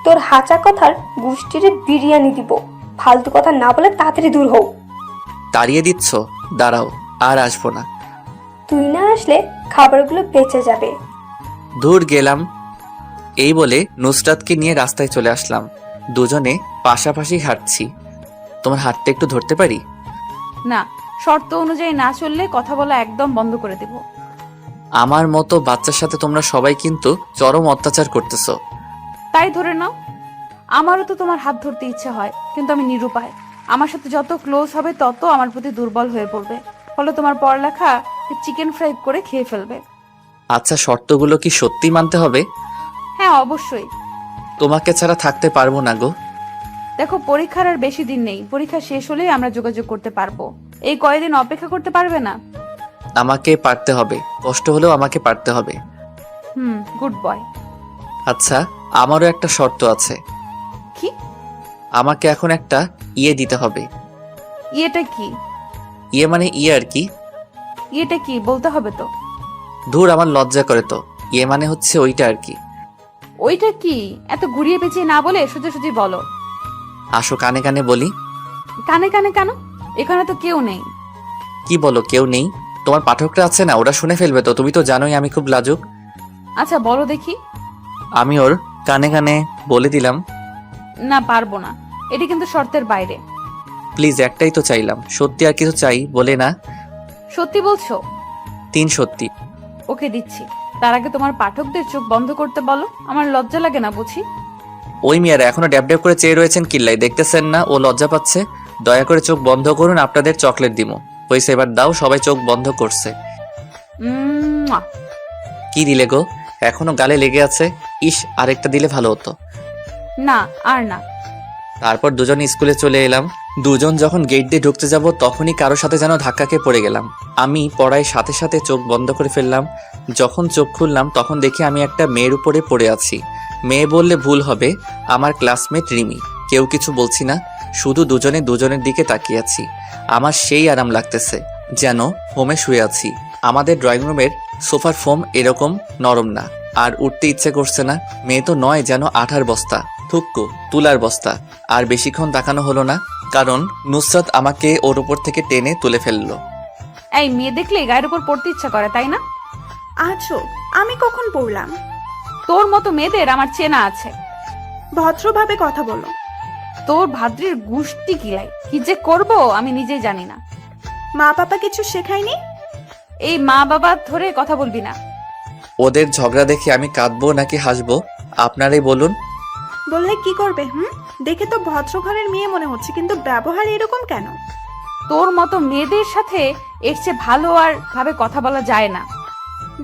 তোর হাঁচা কথার গোষ্ঠীর বিরিয়ানি দিব। ফালতু কথা না বলে তাড়াতাড়ি দূর হও। তাড়িয়ে দিচ্ছ? দাঁড়াও, আর আসবো না। তুই না আসলে খাবারগুলো বেঁচে যাবে। দূর গেলাম। এই বলে নুসরাতকে নিয়ে রাস্তায় চলে আসলাম। দুজনে পাশাপাশি হাঁটছি। তোমার হাতটা একটু ধরতে পারি? না, শর্ত অনুযায়ী না চললে কথা বলা একদম বন্ধ করে দেব। আমার মতো বাচ্চার সাথে তোমরা সবাই কিন্তু চরম অত্যাচার করতেছো। তাই ধরে নাও, আমারও তো তোমার হাত ধরতে ইচ্ছে হয়, কিন্তু আমি নিরুপায়। আমার সাথে যত ক্লোজ হবে তত আমার প্রতি দুর্বল হয়ে পড়বে, ফলে তোমার পড়ালেখা চিকেন ফ্রাই করে খেয়ে ফেলবে। আচ্ছা, শর্তগুলো কি সত্যি মানতে হবে? হ্যাঁ, অবশ্যই। তোমাকে ছাড়া থাকতে পারবো না গো। দেখো, পরীক্ষার আর বেশি দিন নেই। পরীক্ষা শেষ হলেই আমরা যোগাযোগ করতে পারবো। এই কয়েকদিন অপেক্ষা করতে পারবে না? আমাকে পারতে হবে, কষ্ট হলেও আমাকে পারতে হবে। Good boy. আচ্ছা, আমারও একটা শর্ত আছে। কি? আমাকে এখন একটা দিতে হবে। ইয়েটা কি? মানে আর কি? ইয়েটা কি বলতে হবে তো। ধুর, আমার লজ্জা করে তো। মানে হচ্ছে ওইটা আর কি। ওইটা কি? এত ঘুরিয়ে পেঁচিয়ে না বলে সোজাসুজি বলো। আসো, কানে কানে বলি। কানে কানে কেন? এখানে তো কেউ নেই। কি বলো কেউ নেই? তোমার পাঠকরা আছে না, ওরা শুনে ফেলবে তো। তুমি তো জানোই আমি খুব লাজুক। আচ্ছা বলো দেখি। আমি ওর কানে কানে বলে দিলাম। না, পারবো না, এটি কিন্তু শর্তের বাইরে। প্লিজ, একটাই তো চাইলাম, সত্যি আর কিছু চাই বলে না। সত্যি বলছো? 3 সত্যি। ওকে, দিচ্ছি। তার আগে তোমার পাঠকদের চোখ বন্ধ করতে বলো। আমার লজ্জা লাগে না বুঝি? ওই মেয়েরা এখনো ড্যাব ড্যাব করে চেয়ে রয়েছেন কিল্লাই, দেখতেছেন না ও লজ্জা পাচ্ছে? দয়া করে চোখ বন্ধ করুন, আপনাদের চকলেট দিমো। হয়েছে, এবার দাও। সবাই চোখ বন্ধ করছে। মুয়া। কি দিলে গো? এখনো গালে লেগে আছে। ইস, আরেকটা দিলে ভালো হতো। না, আর না। তারপর দুজন স্কুলে চলে এলাম। দুজন যখন গেট দিয়ে ঢুকতে যাব তখনই কারোর সাথে যেন ধাক্কা খেয়ে পড়ে গেলাম। আমি পড়ায় সাথে সাথে চোখ বন্ধ করে ফেললাম। যখন চোখ খুললাম তখন দেখি আমি একটা মেয়ের উপরে পড়ে আছি। মেয়ে বললে ভুল হবে, আমার ক্লাসমেট রিমি। কেউ কিছু বলছি না, শুধু দুজনে দুজনের দিকে তাকিয়ে আছি। আমার সেই আরাম লাগতেছে, যেন হোমে শুয়ে আছি। আমাদের ড্রয়িং রুমের সোফার ফোম এরকম নরম না, আর উঠতে ইচ্ছে করছে না। মেয়ে তো নয়, যেন আঠার বস্তা, থুক্কু তুলার বস্তা। আর বেশিক্ষণ তাকানো হলো না, কারণ নুসরাত আমাকে ওর উপর থেকে টেনে তুলে ফেললো। এই মেয়ে দেখলে গায়ের উপর পড়তে ইচ্ছা করে, তাই না? আছো? আমি কখন পড়লাম? তোর মতো মেয়েদের আমার চেনা আছে। ভদ্রভাবে কথা বলো। তোর ভাদ্রির গুষ্টি কিলাই, কি যে করব আমি নিজেই জানি না। মা বাবা কিছু শেখায়নি? এই মা বাবা ধরে কথা বলবি না। ওদের ঝগড়া দেখে আমি কাঁদবো নাকি হাসবো, আপনারাই বলুন। বললে কি করবে? দেখে তো ভদ্র ঘরের মেয়ে মনে হচ্ছে, কিন্তু ব্যবহার এরকম কেন? তোর মতো মেয়েদের সাথে এর চেয়ে ভালো আর ভাবে কথা বলা যায় না।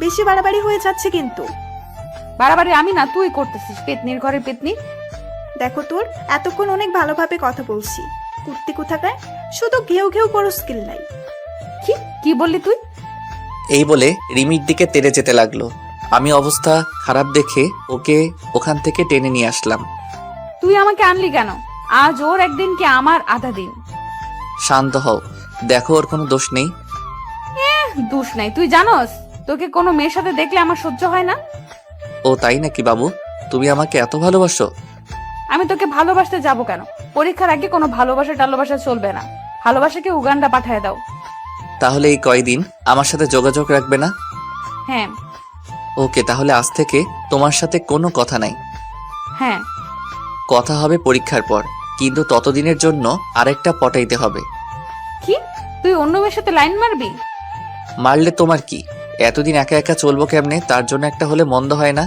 বেশি বাড়াবাড়ি হয়ে যাচ্ছে কিন্তু। বাড়াবাড়ি আমি না, তুই করতেছিস, পেতনির ঘরের পেতনি। দেখো তোর, এতক্ষণ অনেক ভালোভাবে কথা বলছি, কুর্তি কোথাকায় শুধু ঘেউ ঘেউ করো, স্কিল নাই। কি কি বললি তুই? এই বলে রিমির দিকে তেড়ে যেতে লাগলো। আমি অবস্থা খারাপ দেখে ওকে ওখান থেকে টেনে নিয়ে আসলাম। তুই আমাকে আনলি কেন? আজ ওর একদিন কি আমার আধা দিন। শান্ত হও, দেখো ওর কোনো দোষ নেই। দোষ নাই? তুই জানোস তোকে কোনো মেয়ের সাথে দেখলে আমার সহ্য হয় না। ও তাই নাকি বাবু? তুমি আমাকে এত ভালোবাসো? আমি তোকে ভালোবাসতে যাব কেন? পরীক্ষার আগে কোনো ভালোবাসা টালোবাসা চলবে না। ভালোবাসাকে উগান্ডা পাঠায় দাও। তাহলে এই কয়দিন আমার সাথে যোগাযোগ রাখবে না? হ্যাঁ। ওকে, তাহলে আজ থেকে তোমার সাথে কোনো কথা নাই। হ্যাঁ। কথা হবে পরীক্ষার পর, কিন্তু ততদিনের জন্য আরেকটা পটাইতে হবে। কি? তুই অন্য মেয়ের সাথে লাইন মারবি? মারলে তোমার কি? এতদিন একা একা চলবো কেমনে? তার জন্য একটা হলে মন্দ হয় না।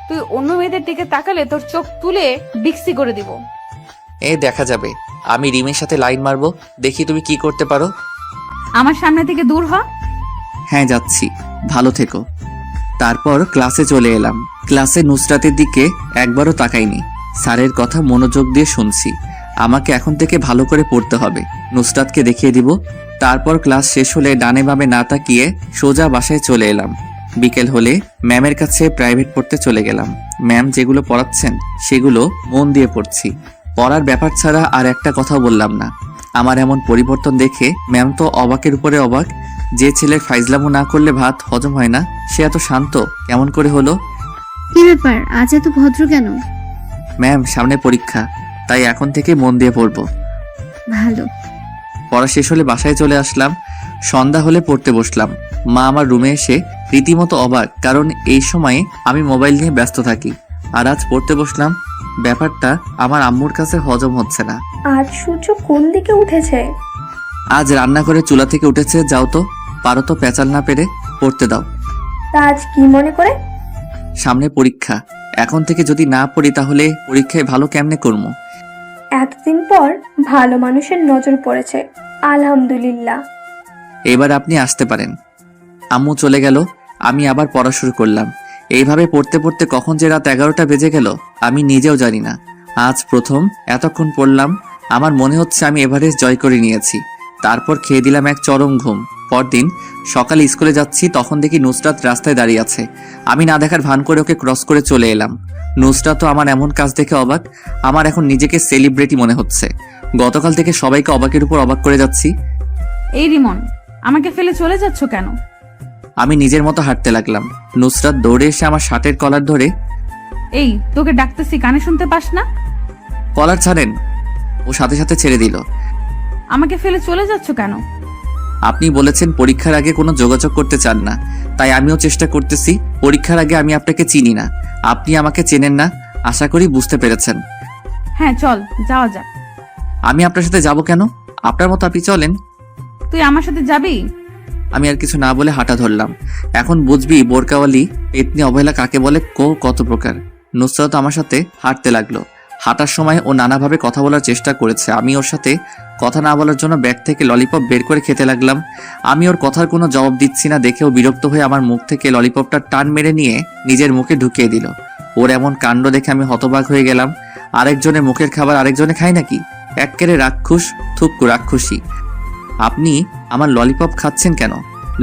তুই অন্য মেয়েদের দিকে তাকালে তোর চোখ তুলে বিক্সি করে দিব। এই দেখা যাবে। আমি রিমের সাথে লাইন মারবো, দেখি তুমি কি করতে পারো। আমার সামনে থেকে দূর হ। হ্যাঁ যাচ্ছি, ভালো থেকো। তারপর ক্লাসে চলে এলাম। ক্লাসে নুসরাতের দিকে একবারও তাকাইনি। স্যারের কথা মনোযোগ দিয়ে শুনছি। আমাকে এখন থেকে ভালো করে পড়তে হবে। নুসরাতকে দেখিয়ে দিব তারপর ক্লাস শেষ হলে ডানে বামে না তাকিয়ে সোজা বাসায় চলে এলাম। বিকেল হলে ম্যামের কাছে প্রাইভেট পড়তে চলে গেলাম। ম্যাম যেগুলো পড়াচ্ছেন সেগুলো মন দিয়ে পড়ছি। পড়ার ব্যাপার ছাড়া আর একটা কথা বললাম না। আমার এমন পরিবর্তন দেখে ম্যাম তো অবাকের উপরে অবাক। যে ছেলের ফাইজলামো না করলে ভাত হজম হয় না, সে এত শান্ত কেমন করে হলো? কি ব্যাপার, আজ এত ভদ্র কেন? ম্যাম সামনে পরীক্ষা, তাই এখন থেকে মন দিয়ে পড়বো। ভালো। পড়া শেষ হলে বাসায় চলে আসলাম। সন্ধ্যা হলে পড়তে বসলাম। মা আমার রুমে এসে রীতিমতো অবাক, কারণ এই সময়ে আমি মোবাইল নিয়ে ব্যস্ত থাকি। আর আজ পড়তে বসলাম, ব্যাপারটা আমার আম্মুর কাছে হজম হচ্ছে না। আজ সূর্য কোন দিকে উঠেছে? আজ রান্না করে চুলা থেকে উঠেছে। যাও তো, পারো তো পেঁচাল না পেরে পড়তে দাও। তা আজ কি মনে করে? সামনে পরীক্ষা, এখন থেকে যদি না পড়ি তাহলে পরীক্ষায় ভালো কেমনে করবো? এতদিন পর ভালো মানুষের নজর পড়েছে, আলহামদুলিল্লাহ। এবার আপনি আসতে পারেন। আম্মু চলে গেল, আমি আবার পড়া শুরু করলাম। এইভাবে পড়তে পড়তে কখন যে রাত 11টা বেজে গেল আমি নিজেও জানি না। আজ প্রথম এতক্ষণ পড়লাম, আমার মনে হচ্ছে আমি এভারেস্ট জয় করে নিয়েছি। তারপর খেয়ে দিলাম এক চরম ঘুম। পরদিন সকালে স্কুলে যাচ্ছি, তখন দেখি নুসরাত রাস্তায় দাঁড়িয়ে আছে। আমি না দেখার ভান করে ওকে ক্রস করে চলে এলাম। নুসরাত তো আমার এমন কাজ দেখে অবাক। আমার এখন নিজেকে সেলিব্রিটি মনে হচ্ছে। গতকাল থেকে সবাইকে অবাকের উপর অবাক করে যাচ্ছি। এই রিমন, আমাকে ফেলে চলে যাচ্ছ কেন? আমি নিজের মতো হাঁটতে লাগলাম। নুসরাত দৌড়ে এসে আমার শার্টের কলার ধরে, এই তোকে ডাকতেছি, কানে শুনতে পাস না? কলার ছাড়েন। ও সাথে সাথে ছেড়ে দিল। আমাকে ফেলে চলে যাচ্ছ কেন? আপনি বলেছেন পরীক্ষার আগে কোনো যোগাযোগ করতে চান না, তাই আমিও চেষ্টা করতেছি। পরীক্ষার আগে আমি আপনাকে চিনি না, আপনি আমাকে চেনেন না, আশা করি বুঝতে পেরেছেন। হ্যাঁ চল, যাওয়া যাক। আমি আপনার সাথে যাব কেন? আপনার মতো আপনি চলেন। তুই আমার সাথে যাবি? আমি আর কিছু না বলে হাঁটা ধরলাম। এখন বুঝবি বোরকাওয়ালি পেতনি অবহেলা কাকে বলে, কত প্রকার। নুসরাত আমার সাথে হাঁটতে লাগলো। হাঁটার সময় ও নানাভাবে কথা বলার চেষ্টা করেছে। আমি ওর সাথে কথা না বলার জন্য ব্যাগ থেকে ললিপপ বের করে খেতে লাগলাম। আমি ওর কথার কোনো জবাব দিচ্ছি না দেখেও বিরক্ত হয়ে আমার মুখ থেকে ললিপপটা টান মেরে নিয়ে নিজের মুখে ঢুকিয়ে দিল। ওর এমন কাণ্ড দেখে আমি হতবাক হয়ে গেলাম। আরেকজনের মুখের খাবার আরেকজনে খায় নাকি? এক্কেরে রাক্ষুস, থুক্কু রাক্ষুসী। আপনি আমার ললিপপ খাচ্ছেন কেন?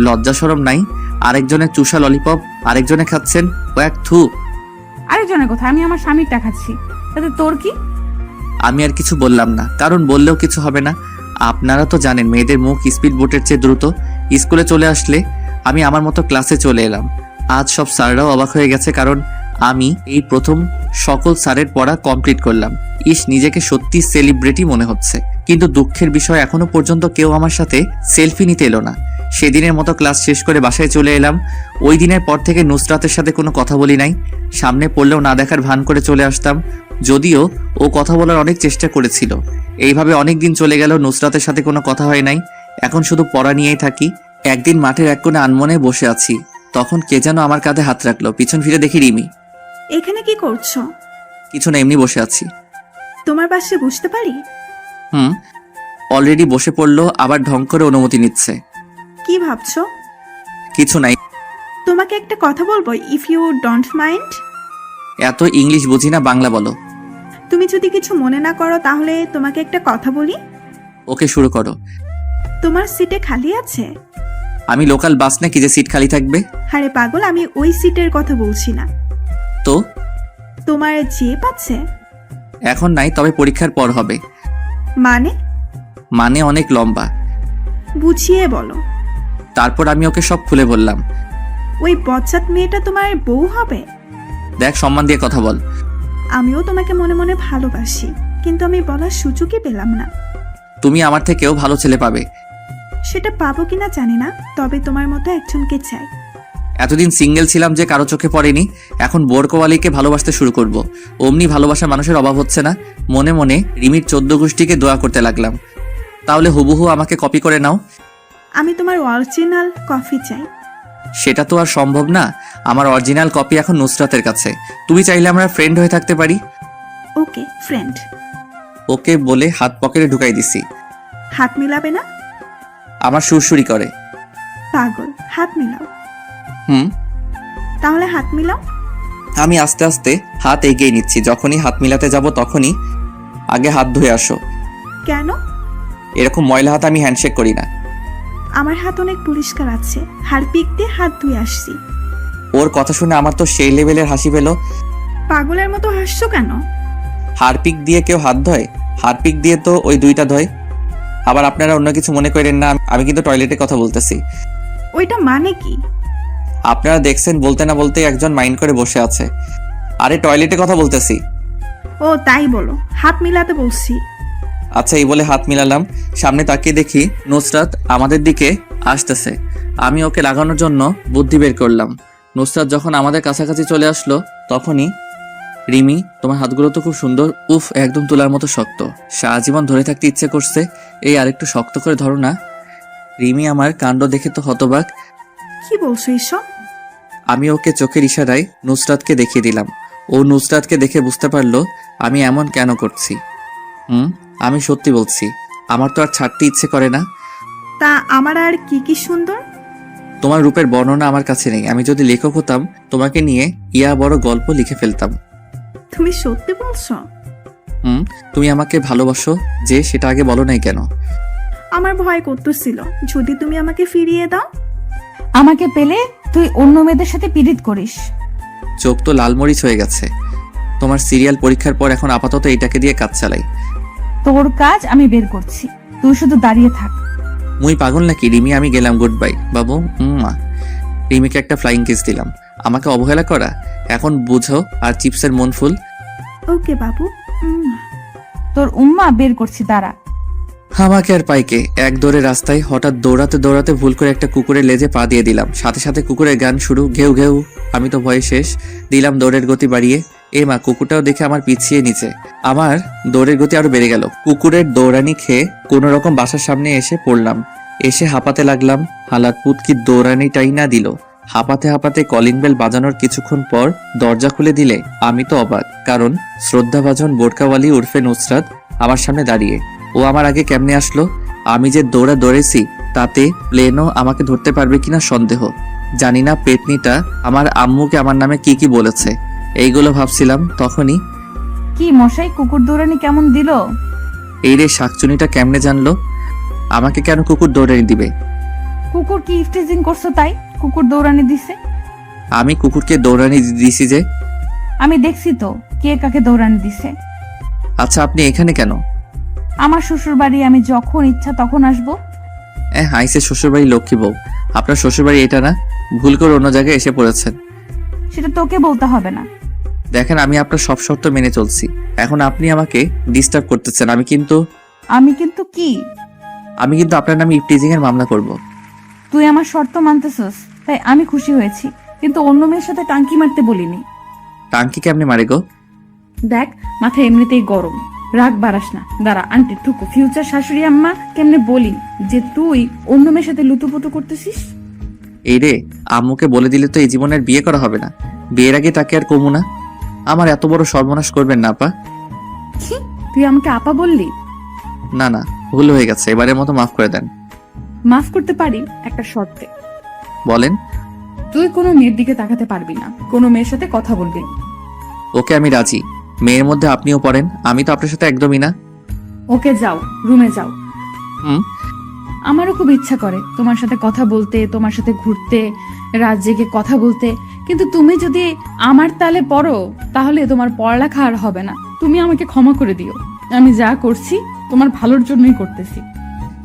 লজ্জা শরম নাই? আরেকজনের চুষা ললিপপ আরেকজনে খাচ্ছেন, ও এক থু। আরেকজনের কথা, আমি আমার স্বামীরটা খাচ্ছি, তাতে তোর কি? আমি আর কিছু বললাম না, কারণ বললেও কিছু হবে না। আপনারা তো জানেন মেয়েদের মুখ স্পিড বোটের চেয়ে দ্রুত। স্কুলে চলে আসলে আমি আমার মতো ক্লাসে চলে এলাম। আজ সব স্যাররাও অবাক হয়ে গেছে, কারণ আমি এই প্রথম সকল স্যারের পড়া কমপ্লিট করলাম। নিজেকে সত্যি সেলিব্রিটি মনে হচ্ছে। কিন্তু দুঃখের বিষয়, এখনো পর্যন্ত কেউ আমার সাথে সেলফি নিতে এলো না। সেদিনের মতো ক্লাস শেষ করে বাসায় চলে এলাম। ওই দিনের পর থেকে নুসরাতের সাথে কোনো কথা বলি নাই। সামনে পড়লেও না দেখার ভান করে চলে আসতাম, যদিও ও কথা বলার অনেক চেষ্টা করেছিল। এইভাবে অনেক দিন চলে গেল, নুসরাতের সাথে কোনো কথা হয় নাই। এখন শুধু পড়া নিয়েই থাকি। একদিন মাঠের এক কোণে আনমনে বসে আছি, তখন কে যেন আমার কাঁধে হাত রাখলো। পিছন ফিরে দেখি রিমি। এখানে কি করছো? কিছু না, এমনি বসে আছি। তোমার পাশে বুঝতে পারি? অলরেডি বসে পড়লো, আবার ঢং করে অনুমতি নিচ্ছে। কি ভাবছো? কিছু নাই। তোমাকে একটা কথা বলবো, ইফ ইউ ডোন্ট মাইন্ড। এত ইংলিশ বুঝি না, বাংলা বলো। তুমি যদি কিছু মনে না করো তাহলে তোমাকে একটা কথা বলি। ওকে, শুরু করো। তোমার সিটে খালি আছে? আমি লোকাল বাস নাকি যে সিট খালি থাকবে? আরে পাগল, আমি ওই সিটের কথা বলছি না। তো তোমার জিপ আছে? এখন নাই, তবে পরীক্ষার পর হবে। মানে অনেক লম্বা। বুঝিয়ে বলো। তারপর আমি ওকে সব খুলে বললাম। ওই বচ্চাত মেয়েটা তোমার বউ হবে? দেখ, সম্মান দিয়ে কথা বল। আমিও তোমাকে মনে মনে ভালোবাসি, কিন্তু আমি বলার সুযোগই পেলাম না। তুমি আমার থেকেও ভালো ছেলে পাবে। সেটা পাবো কিনা জানি না, তবে তোমার মতো একজনকে চাই। এতদিন সিঙ্গেল ছিলাম যে কারো চোখে পড়েনি, এখন বোরকওয়ালিকে ভালোবাসতে শুরু করব। অমনি ভালোবাসা মানুষের অভাব হচ্ছে না। মনে মনে রিমির 14 গোষ্ঠীকে দোয়া করতে লাগলাম, তাহলে হুবহু আমাকে কপি করে নাও। আমি তোমার অরিজিনাল কফি চাই। সেটা তো আর সম্ভব না। আমার অরিজিনাল কপি এখন নুসরাতের কাছে। তুমি চাইলে আমরা ফ্রেন্ড হয়ে থাকতে পারি। ওকে, ফ্রেন্ড। ওকে বলে হাত পকেটে ঢুকাই দিছি। হাত মিলাবে না? আমার সুরসুরি করে। পাগল, হাত মিলাও। তাহলে হাত মিলাও। আমি আস্তে আস্তে হাত এগিয়ে নিচ্ছি। যখনই হাত মিলাতে যাব তখনই আগে হাত ধুয়ে আসো। কেন? এরকম ময়লা হাত আমি হ্যান্ডশেক করি না। আমার হাত অনেক পরিষ্কার আছে, হারপিক দিয়ে হাত ধুয়ে আসছি। ওর কথা শুনে আমার তো সেই লেভেলের হাসি পেল। পাগলের মতো হাসছো কেন? হারপিক দিয়ে কেউ হাত ধয়? হারপিক দিয়ে তো ওই দুইটা ধয়। আবার আপনারা অন্য কিছু মনে করেন না, আমি কিন্তু টয়লেটের কথা বলতেছি। ওইটা মানে কি? আপনারা দেখছেন বলতে না বলতে একজন মাইন্ড করে বসে আছে। আরে টয়লেটের কথা বলতেছি। ও তাই বলো, হাত মিলাতে বলছি। আচ্ছা, এই বলে হাত মিলালাম। সামনে তাকিয়ে দেখি নুসরাত আমাদের দিকে আসতেছে। আমি ওকে লাগানোর জন্য বুদ্ধি বের করলাম। নুসরাত যখন আমাদের কাছাকাছি চলে আসলো তখনই, রিমি তোমার হাতগুলো তো খুব সুন্দর, উফ একদম তুলার মতো শক্ত, সারাজীবন ধরে থাকতে ইচ্ছে করছে, এই আরেকটু শক্ত করে ধরো না। রিমি আমার কাণ্ড দেখে তো হতবাক। কি বলছো এসব? আমি ওকে চোখের ইশারায় নুসরাতকে দেখিয়ে দিলাম। ও নুসরাতকে দেখে বুঝতে পারলো আমি এমন কেন করছি। আমি সত্যি বলছি, আমার তো আর ছাড়তে ইচ্ছে করে না। তা আমার আর কি কি সুন্দর? তোমার রূপের বর্ণনা আমার কাছে নেই। আমি যদি লেখক হতাম তোমাকে নিয়ে ইয়া বড় গল্প লিখে ফেলতাম। তুমি সত্যি বলছো? তুমি আমাকে ভালোবাসো যে, সেটা আগে বলো নাই কেন? আমার ভয় করতেছিল যদি তুমি আমাকে ফিরিয়ে দাও। আমাকে পেলে তুই অন্য মেয়েদের সাথে পীড়িত করিস। চোখ তো লালমরিচ হয়ে গেছে। তোমার সিরিয়াল পরীক্ষার পর এখন আপাতত এটাকে দিয়ে কাজ চালাই। তোর কাজ আমি বের করছি, তুই শুধু দাঁড়িয়ে থাক। মুই পাগল নাকি? রিমি আমি গেলাম, গুড বাই বাবু। রিমিকে একটা ফ্লাইং কিস দিলাম। আমাকে অবহেলা করা এখন বুঝো, আর চিপসের মন ফুল। ওকে বাবু। তোর উম্মা বের করছি, দাঁড়া। আমাকে আর পাইকে এক দৌড়ে রাস্তায় হঠাৎ দৌড়াতে দৌড়াতে ভুল করে একটা কুকুরের লেজে পা দিয়ে দিলাম। সাথে সাথে কুকুরের গান শুরু, ঘেউ ঘেউ। আমি তো ভয়ে শেষ। দিলাম দৌড়ের গতি বাড়িয়ে। মা, কুকুরটাও দেখে আমার পিছিয়ে নিচে। আমার দৌড়ের গতি আরো বেড়ে গেল। কুকুরের দৌড়ানি খেয়ে কোনো রকম বাসার সামনে এসে পড়লাম। এসে হাঁপাতে লাগলাম। হালাত পুত কি দৌড়ানিটাই না দিল। হাঁপাতে হাঁপাতে কলিং বেল বাজানোর কিছুক্ষণ পর দরজা খুলে দিলে আমি তো অবাক, কারণ শ্রদ্ধাভাজন বোরকাওয়ালি উর্ফে নুসরাত আমার সামনে দাঁড়িয়ে। ও আমার আগে কেমনে আসলো? আমি যে দৌড়েছি তাতে প্লেনও আমাকে ধরতে পারবে কিনা সন্দেহ। জানি না পেতনিটা আমার আম্মুকে আমার নামে কি কি বলেছে। এইগুলো ভাবছিলাম তখনই, কি মশাই, কুকুর দৌড়ানি কেমন দিল? এই রে শাকচুনিটা কেমনে জানলো? আমাকে কেন কুকুর দৌড়ানি দিবে? কুকুর কি ইফটিজিং করছো তাই কুকুর দৌড়ানি দিছে? আমি কুকুরকে দৌড়ানি দিছি যে? আমি দেখছি তো কে কাকে দৌড়ানি দিছে। আচ্ছা, আপনি এখানে কেন? আমার শ্বশুর বাড়ি, আমি যখন ইচ্ছা তখন আসবো। আইসে শ্বশুরবাড়ি লক্ষ্মী বউ। আপনার শ্বশুরবাড়ি এটা না, ভুল করে অন্য জায়গায় এসে পড়েছেন। সেটা তোকে বলতে হবে না। দেখেন, আমি আপনার সব শর্ত মেনে চলছি। এখন আপনি আমাকে ডিস্টার্ব করতেছেন। আমি কিন্তু কি? আমি কিন্তু আপনার নামে ইফটিজিং এর মামলা করব। তুই আমার শর্ত মানতেছস তাই আমি খুশি হয়েছি, কিন্তু অন্য মেয়ের সাথে টাঙ্কি মারতে বলিনি। টাঙ্কি কেমনে মারে গো? দেখ, মাথা এমনিতেই গরম, রাগ বাড়াস না। দাঁড়া, আন্টি ঠুকু ফিউচার শাশুড়ি আম্মা কেমনে বলি যে তুই অন্য মেয়ের সাথে লুতুপুতু করতেছিস। এই রে, আম্মুকে বলে দিলে তো এই জীবনের বিয়ে করা হবে না। বিয়ের আগে তাকে আর কমু না। আমার এত বড় সর্বনাশ করবেন না আপা। কি, তুই আমাকে আপা বললি? না না, ভুল হয়ে গেছে, এবারের মতো মাফ করে দেন। মাফ করতে পারি একটা শর্তে। বলেন। তুই কোনো মেয়ের দিকে তাকাতে পারবি না, কোনো মেয়ের সাথে কথা বলবি না। ওকে, আমি রাজি। মেয়ের মধ্যে আপনিও পড়েন, আমি তো আপনার সাথে একদমই না। ওকে, যাও, রুমে যাও। হুম। আমারও খুব ইচ্ছা করে তোমার সাথে কথা বলতে, তোমার সাথে ঘুরতে, রাত জেগে কথা বলতে, কিন্তু তুমি যদি আমার তালে পড়ো তাহলে তোমার পড়ালেখা আর হবে না। তুমি আমাকে ক্ষমা করে দিও, আমি যা করছি তোমার ভালোর জন্যই করতেছি।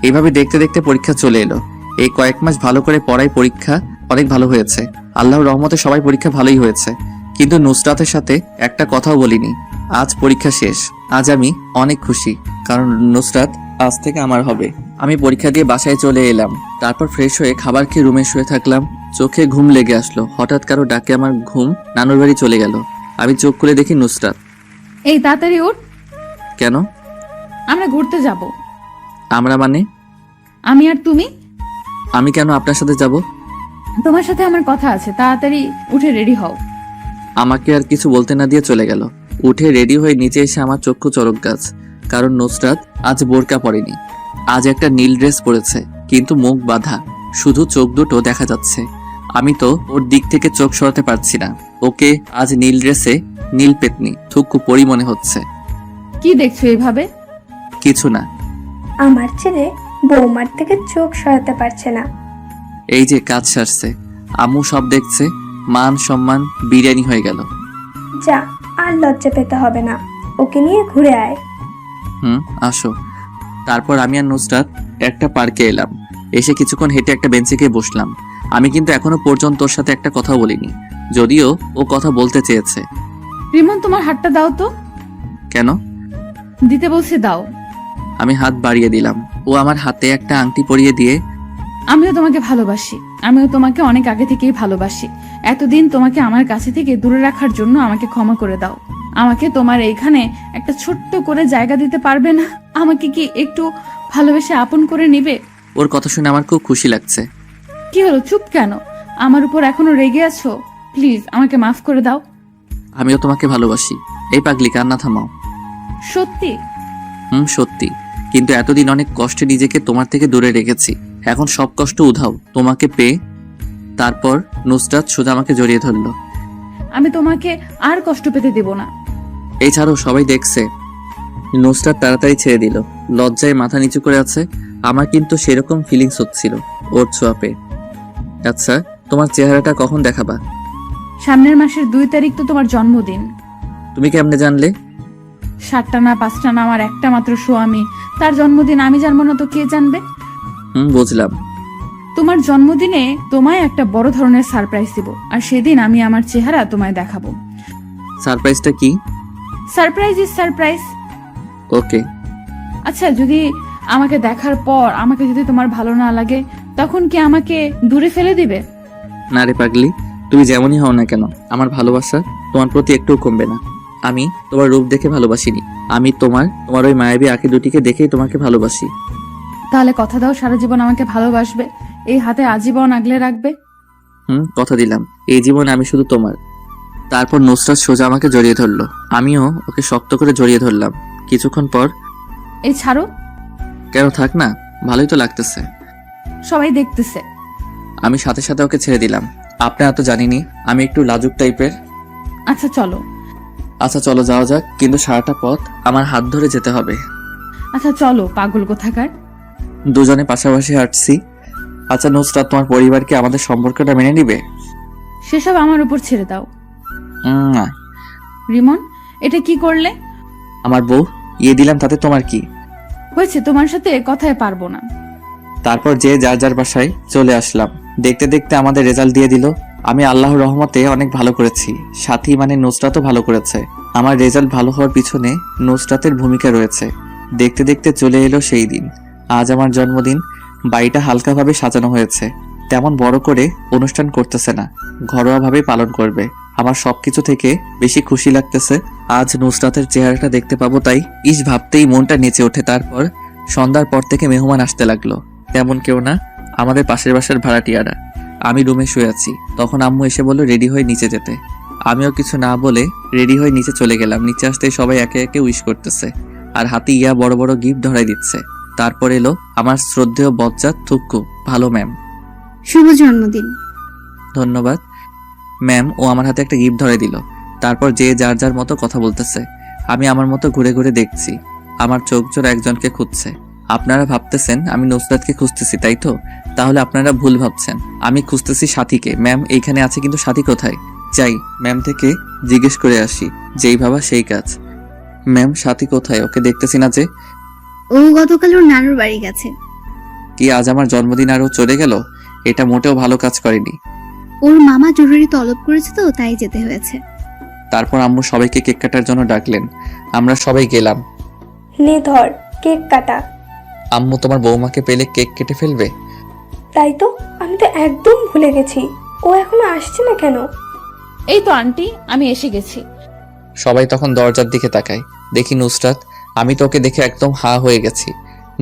এইভাবে দেখতে দেখতে পরীক্ষা চলে এলো। এই কয়েক মাস ভালো করে পড়াই পরীক্ষা অনেক ভালো হয়েছে। আল্লাহর রহমতে সবাই পরীক্ষা ভালোই হয়েছে, কিন্তু নুসরাতের সাথে একটা কথাও বলিনি। আজ পরীক্ষা শেষ। আজ আমি অনেক খুশি, কারণ নুসরাত আজ থেকে আমার হবে। আমি পরীক্ষা দিয়ে বাসায় চলে এলাম। তারপর ফ্রেশ হয়ে খাবার খেয়ে রুমে শুয়ে থাকলাম। চোখে ঘুম লেগে আসলো। হঠাৎ কারো ডাকে আমার ঘুম নানুর বাড়ি চলে গেল। আমি চোখ খুলে দেখি নুসরাত। এই তাড়াতাড়ি উঠ, কেন? আমরা ঘুরতে যাব। আমরা মানে? আমি আর তুমি। আমি কেন আপনার সাথে যাব? তোমার সাথে আমার কথা আছে, তাড়াতাড়ি উঠে রেডি হও। আমাকে আর কিছু বলতে না দিয়ে চলে গেল। উঠে রেডি হয়ে নিচে এসে আমার চক্ষু চড়ক গাছ, কারণ নুসরাত আজ বোরকা পরেনি। আজ একটা নীল ড্রেস পরেছে, কিন্তু মুখ বাঁধা, শুধু চোখ দুটো দেখা যাচ্ছে। আমি তো ওর দিক থেকে চোখ সরাতে পারছি না। ওকে আজ নীল ড্রেসে নীল পেতনি থুকু পরি মনে হচ্ছে। কি দেখছো এইভাবে? কিছু না। আমার ছেলে বৌমার থেকে চোখ সরাতে পারছে না। এই যে কাজ সারছে, আম্মু সব দেখছে, মান সম্মান বিরিয়ানি হয়ে গেল। যা, আর লজ্জা পেতে হবে না, ওকে নিয়ে ঘুরে আয়। আসো। তারপর আমি আর নুসরাত একটা পার্কে এলাম। এসে কিছুক্ষণ হেঁটে একটা বেঞ্চে গিয়ে বসলাম। আমি কিন্তু এখনো পর্যন্ত ওর সাথে একটা কথা বলিনি, যদিও ও কথা বলতে চেয়েছে। রিমন, তোমার হাতটা দাও তো। কেন? দিতে বলছি, দাও। আমি হাত বাড়িয়ে দিলাম। ও আমার হাতে একটা আংটি পরিয়ে দিয়ে, আমিও তোমাকে ভালোবাসি, আমিও তোমাকে অনেক আগে থেকেই ভালোবাসি। এতদিন তোমাকে আমার কাছে থেকে দূরে রাখার জন্য আমাকে ক্ষমা করে দাও। আমাকে তোমার এইখানে একটা ছোট্ট করে জায়গা দিতে পারবে না? আমাকে কি একটু ভালোবেসে আপন করে নিবে? ওর কথা শুনে আমার খুব খুশি লাগছে। কি হলো, চুপ কেন? আমার উপর এখনো রেগে আছো? প্লিজ আমাকে মাফ করে দাও। আমিও তোমাকে ভালোবাসি। এই পাগলি, কান্না থামাও। সত্যি? সত্যি। কিন্তু এতদিন অনেক কষ্টে নিজেকে তোমার থেকে দূরে রেখেছি, এখন সব কষ্ট উধাও তোমাকে পেয়ে। তারপর নুসরাত সোজা আমাকে জড়িয়ে ধরলো। আমি তোমাকে আর কষ্ট পেতে দেব না। এই ছাড়ো, সবাই দেখছে। নুসরাত তাড়াতাড়ি ছেড়ে দিল, লজ্জায় মাথা নিচু করে আছে। আমার কিন্তু সেরকম ফিলিংস হচ্ছিল ওর ছোঁয়া পেয়ে। আচ্ছা, তোমার চেহারাটা কখন দেখাবা? সামনের মাসের 2 তারিখ তো তোমার জন্মদিন। তুমি কেমনে জানলে? 7টা না 5টা না আমার একটা মাত্র স্বামী, তার জন্মদিন আমি জানবো না তো কে জানবে? বুঝলাম। তোমার জন্মদিনে তোমায় একটা বড় ধরনের সারপ্রাইজ দিব, আর সেদিন আমি আমার চেহারা তোমায় দেখাবো। সারপ্রাইজটা কি? Surprise is surprise. ওকে। আচ্ছা, যদি আমাকে দেখার পর আমাকে যদি তোমার ভালো না লাগে, তখন কি আমাকে দূরে ফেলে দিবে? না রে পাগলি, তুমি যেমনই হও না কেন, আমার ভালোবাসা তোমার প্রতি একটুও কমবে না। আমি তোমার রূপ দেখে ভালোবাসিনি, আমি তোমার ওই মায়াবী আঁখি দুটিকে দেখেই তোমাকে ভালোবাসি। তাহলে কথা দাও সারা জীবন আমাকে ভালোবাসবে, এই হাতে আজীবন আগলে রাখবে। কথা দিলাম, এই জীবনে আমি শুধু তোমার। তারপর নুসরাত সোজা আমাকে জড়িয়ে ধরলো, আমিও ওকে শক্ত করে জড়িয়ে ধরলাম। কিছুক্ষণ পর, এই ছাড়ো। কেন, থাক না, ভালোই তো লাগতেছে। সবাই দেখতেছে। আমি সাথে সাথে ওকে ছেড়ে দিলাম। আপনারা তো জানিনি আমি একটু লাজুক টাইপের। আচ্ছা চলো। আচ্ছা চলো, যাওয়া যাক, কিন্তু সারাটা পথ আমার হাত ধরে যেতে হবে। আচ্ছা চলো, পাগল কোথাকার। দুজনে পাশাপাশি হাঁটছি। আচ্ছা নুসরাত, তোমার পরিবার কি আমাদের সম্পর্কটা মেনে নিবে? সেসব আমার উপর ছেড়ে দাও। না। রিমন, এটা কি করলে? আমার বউ দিলাম, তাতে তোমার কি হয়েছে? তোমার সাথে কথায় পারবো না। তারপর যে যার যার বাসায় চলে আসলাম। দেখতে দেখতে আমাদের রেজাল্ট দিয়ে দিল। আমি আল্লাহর রহমতে অনেক ভালো করেছি, সাথী মানে নুসরাতও ভালো করেছে। আমার রেজাল্ট ভালো হওয়ার পিছনে নুসরাতের ভূমিকা রয়েছে। দেখতে দেখতে চলে এলো সেই দিন। আজ আমার জন্মদিন। বাড়িটা হালকাভাবে সাজানো হয়েছে, তেমন বড় করে অনুষ্ঠান করতেছে না, ঘরোয়াভাবে পালন করবে। আমার সবকিছু থেকে বেশি খুশি লাগতেছে আজ নুসরাতের চেহারাটা দেখতে পাবো, তাই ভাবতেই মনটা নেচে ওঠে। তারপর সন্ধ্যার পর থেকে মেহমান আসতে লাগলো। তেমন কেউ না, আমাদের পাশের বাসার ভাড়াটিয়ারা। আমি রুমে শুয়ে আছি, তখন আম্মু এসে বলল রেডি হয়ে নিচে যেতে। আমিও কিছু না বলে রেডি হয়ে নিচে চলে গেলাম। নিচে আসতেই সবাই একে একে উইশ করতেছে, আর হাতে বড় বড় গিফট ধরাই দিচ্ছে। তারপর এলো আমার শ্রদ্ধেয় বজ্জাত থুক্কু। ভালো ম্যাম। শুভ জন্মদিন। ধন্যবাদ ম্যাম। ও আমার হাতে একটা গিফট ধরে দিল। তারপর যে যার যার মতো কথা বলতেছে। আমি আমার মতো ঘুরে ঘুরে দেখছি। আমার চোখ জোড়া একজনকে খুঁজছে। আপনারা ভাবতেছেন আমি নুসরাতকে খুঁজতেছি, তাই তো? তাহলে আপনারা ভুল ভাবছেন, আমি খুঁজতেছি সাথীকে। ম্যাম এইখানে আছে, কিন্তু সাথী কোথায়? যাই ম্যাম থেকে জিজ্ঞেস করে আসি। যেই ভাবা সেই কাজ। ম্যাম, সাথী কোথায়? ওকে দেখতেছি না যে। ও গতকাল ওর নানুর বাড়ি গেছে। কি আজ আমার জন্মদিন আর ও চলে গেল? এটা মোটেও ভালো কাজ করেনি। ওর মামা জরুরি তলব করেছে তো, তাই যেতে হয়েছে। তারপর আম্মু সবাইকে কেক কাটার জন্য ডাকলেন। আমরা সবাই গেলাম। নে ধর, কেক কাটা। আম্মু তোমার বৌমাকে পেলে কেক কেটে ফেলবে। তাই তো, আমি তো একদম ভুলে গেছি। ও এখনো আসছে না কেন? এই তো আন্টি, আমি এসে গেছি। সবাই তখন দরজার দিকে তাকায়। দেখি নুসরাত। আমি তো ওকে দেখে একদম হা হয়ে গেছি।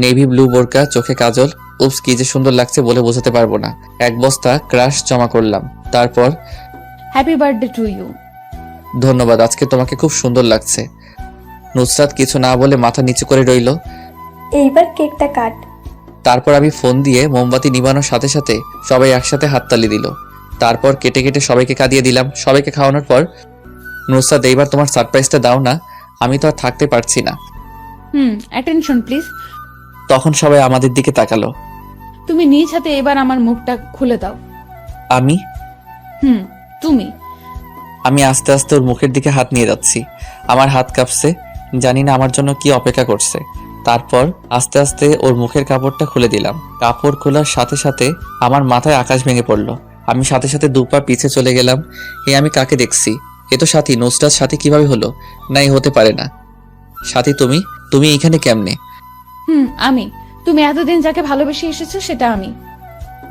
নেভি ব্লু বোরকা, চোখে কাজল, উপস কি যে সুন্দর লাগছে বলে বোঝাতে পারবো না। এক বস্তা ক্রাশ জমা করলাম। তারপর হ্যাপি বার্থডে টু ইউ। ধন্যবাদ, আজকে তোমাকে খুব সুন্দর লাগছে। নুসরাত কিছু না বলে মাথা নিচু করে রইল। এইবার কেকটা কাট। তারপর আমি ফোন দিয়ে মোমবাতি নিবানোর সাথে সাথে সবাই একসাথে হাততালি দিল। তারপর কেটে কেটে সবাইকে খাইয়ে দিলাম। সবাইকে খাওয়ানোর পর নুসরাত, এইবার তোমার সারপ্রাইজটা দাও না, আমি তো আর থাকতে পারছি না। Attention please. তখন সবাই আমাদের দিকে তাকালো। তুমি নিজ হাতে এবার আমার মুখটা খুলে দাও। আমি তুমি। আমি আস্তে আস্তে ওর মুখের দিকে হাত নিয়ে যাচ্ছি। আমার হাত কাঁপছে, জানি না আমার জন্য কি অপেক্ষা করছে। তারপর আস্তে আস্তে ওর মুখের কাপড়টা খুলে দিলাম। কাপড় খোলার সাথে সাথে আমার মাথায় আকাশ ভেঙে পড়লো। আমি সাথে সাথে 2 পা পিছে চলে গেলাম। আমি কাকে দেখছি? এ তো সাথী। নুসরাত সাথী কিভাবে হলো? না, এ হতে পারে না। সাথী, তুমি এখানে কেমনে? আমি। তুমি এতদিন যাকে ভালোবেসে এসেছো সেটা আমি।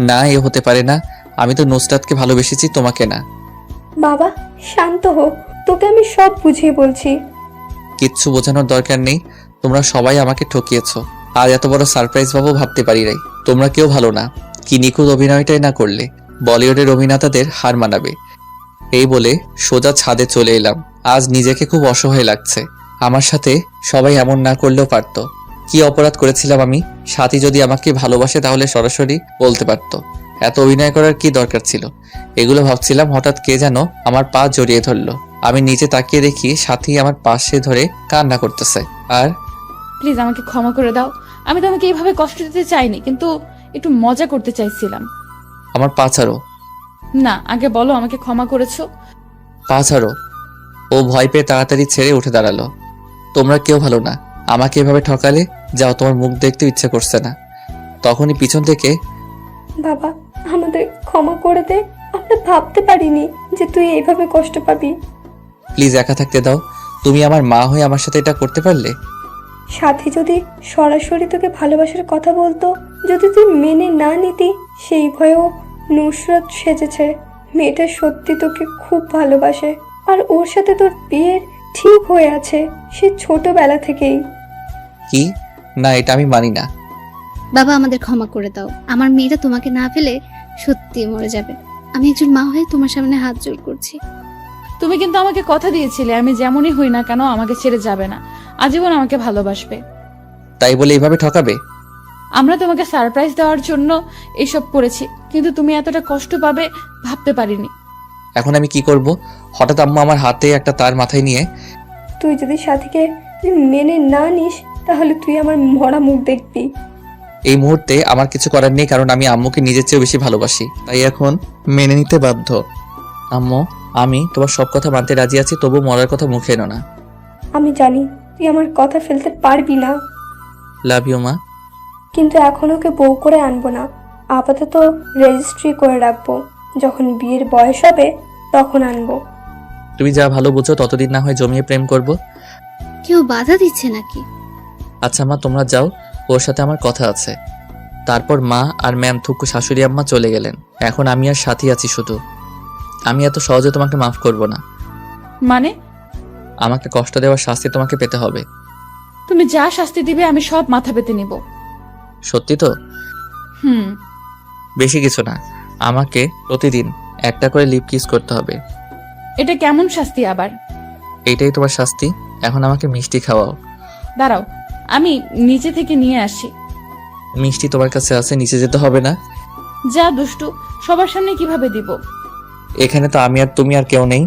না, এ হতে পারে না। আমি তো নুসরাতকে ভালোবেসেছি, তোমাকে না। বাবা শান্ত হো, তোকে আমি সব বুঝিয়ে বলছি। কিচ্ছু বোঝানোর দরকার নেই। তোমরা সবাই আমাকে ঠকিয়েছো। আর এত বড় সারপ্রাইজ পাবো ভাবতে পারি নাই। তোমরা কেউ ভালো না। কি নিখুঁত অভিনয়টাই না করলে। বলিউডের অভিনেতাদের হার মানাবে। এই বলে সোজা ছাদে চলে এলাম। আজ নিজেকে খুব অসহায় লাগছে। আমার সাথে সবাই এমন না করলেও পারতো। কি অপরাধ করেছিলাম আমি? সাথী যদি আমাকে ভালোবাসে তাহলে সরাসরি বলতে পারতো। এত অভিনয় করার কি দরকার ছিল? এগুলো ভাবছিলাম, হঠাৎ কে যেন আমার পা জড়িয়ে ধরলো। আমি নিচে তাকিয়ে দেখি সাথী আমার পাশে ধরে কান্না করতেছে। আর প্লিজ আমাকে ক্ষমা করে দাও। আমি তোমাকে এইভাবে কষ্ট দিতে চাইনি, কিন্তু একটু মজা করতে চাইছিলাম। আমার পা ছাড়ো। না, আগে বলো আমাকে ক্ষমা করেছো। পা ছাড়ো। ও ভয় পেয়ে তাড়াতাড়ি ছেড়ে উঠে দাঁড়ালো। তোমরা কেউ ভালো না। আমাকে এভাবে ঠকালে। যাও, তোমার মুখ দেখতেও ইচ্ছে করছে না। তখনই পিছন থেকে বাবা আমাদের ক্ষমা করে দে, আমরা ভাবতে পারিনি যে তুই এইভাবে কষ্ট পাবি। প্লিজ একা থাকতে দাও। তুমি আমার মা হয়ে আমার সাথে এটা করতে পারলে? সাথী যদি সরাসরি তোকে ভালোবাসার কথা বলতো, যদি তুই মেনে না নিতি, সেই ভয়েও নুসরাত সেজেছে। মেয়েটা সত্যি তোকে খুব ভালোবাসে, আর ওর সাথে তোর বিয়ের ঠিক হয়ে আছে সে ছোটবেলা থেকেই। কি? না, এটা আমি মানি না। বাবা আমাদের ক্ষমা করে দাও। আমার মেয়েটা তোমাকে না পেলে সত্যি মরে যাবে। আমি একজন মা হয়ে তোমার সামনে হাত জোড় করছি। তুমি কিন্তু আমাকে কথা দিয়েছিলে আমি যেমনই হই না কেন আমাকে ছেড়ে যাবে না, আজীবন আমাকে ভালোবাসবে। তাই বলে এইভাবে ঠকাবে? আমরা তোমাকে সারপ্রাইজ দেওয়ার জন্য এইসব করেছি, কিন্তু তুমি এতটা কষ্ট পাবে ভাবতে পারিনি। এখন আমি কি করব? হঠাৎ আম্মু আমার হাতে একটা তার মাথায় নিয়ে, তুই যদি সাথীকে মেনে না নিস তাহলে তুই আমার মরা মুখ দেখবি। এই মুহূর্তে আমার কিছু করার নেই, কারণ আমি আম্মুকে নিজের চেয়েও বেশি ভালোবাসি। তাই এখন মেনে নিতে বাধ্য। আম্মু, আমি তোমার সব কথা মানতে রাজি আছি, তবু মরার কথা মুখে এনো না। আমি জানি তুই আমার কথা ফেলতে পারবি না, লাভ ইউ মা। কিন্তু এখন ওকে বউ করে আনবো না। আপাতত রেজিস্ট্রি করে রাখবো, যখন বিয়ের বয়স হবে তখন আনবো। তুমি যা ভালো বুঝো ততদিন না হয় জমিয়ে প্রেম করব। কেউ বাধা দিচ্ছে নাকি? আচ্ছা মা, তোমরা যাও, ওর সাথে আমার কথা আছে। তারপর মা আর ম্যাম থুকু শাশুড়ি আম্মা চলে গেলেন। এখন আমি আর সাথী আছি শুধু। আমি এত সহজে তোমাকে মাফ করব না। মানে? আমাকে কষ্ট দেওয়ার শাস্তি তোমাকে পেতে হবে। তুমি যা শাস্তি দিবে আমি সব মাথা পেতে নিব। সত্যি তো? হুম। বেশি কিছু না, আমাকে প্রতিদিন একটা করে লিপ কিস করতে হবে। এটা কেমন শাস্তি আবার? এইটাই তোমার শাস্তি। এখন আমাকে মিষ্টি খাওয়াও। দাঁড়াও, আমি নিচে থেকে নিয়ে আসি। মিষ্টি তোমার কাছে আছে, নিচে যেতে হবে না। যা দুষ্টু, সবার সামনে কিভাবে দিব? এখানে তো আমি আর তুমি আর কেউ নেই।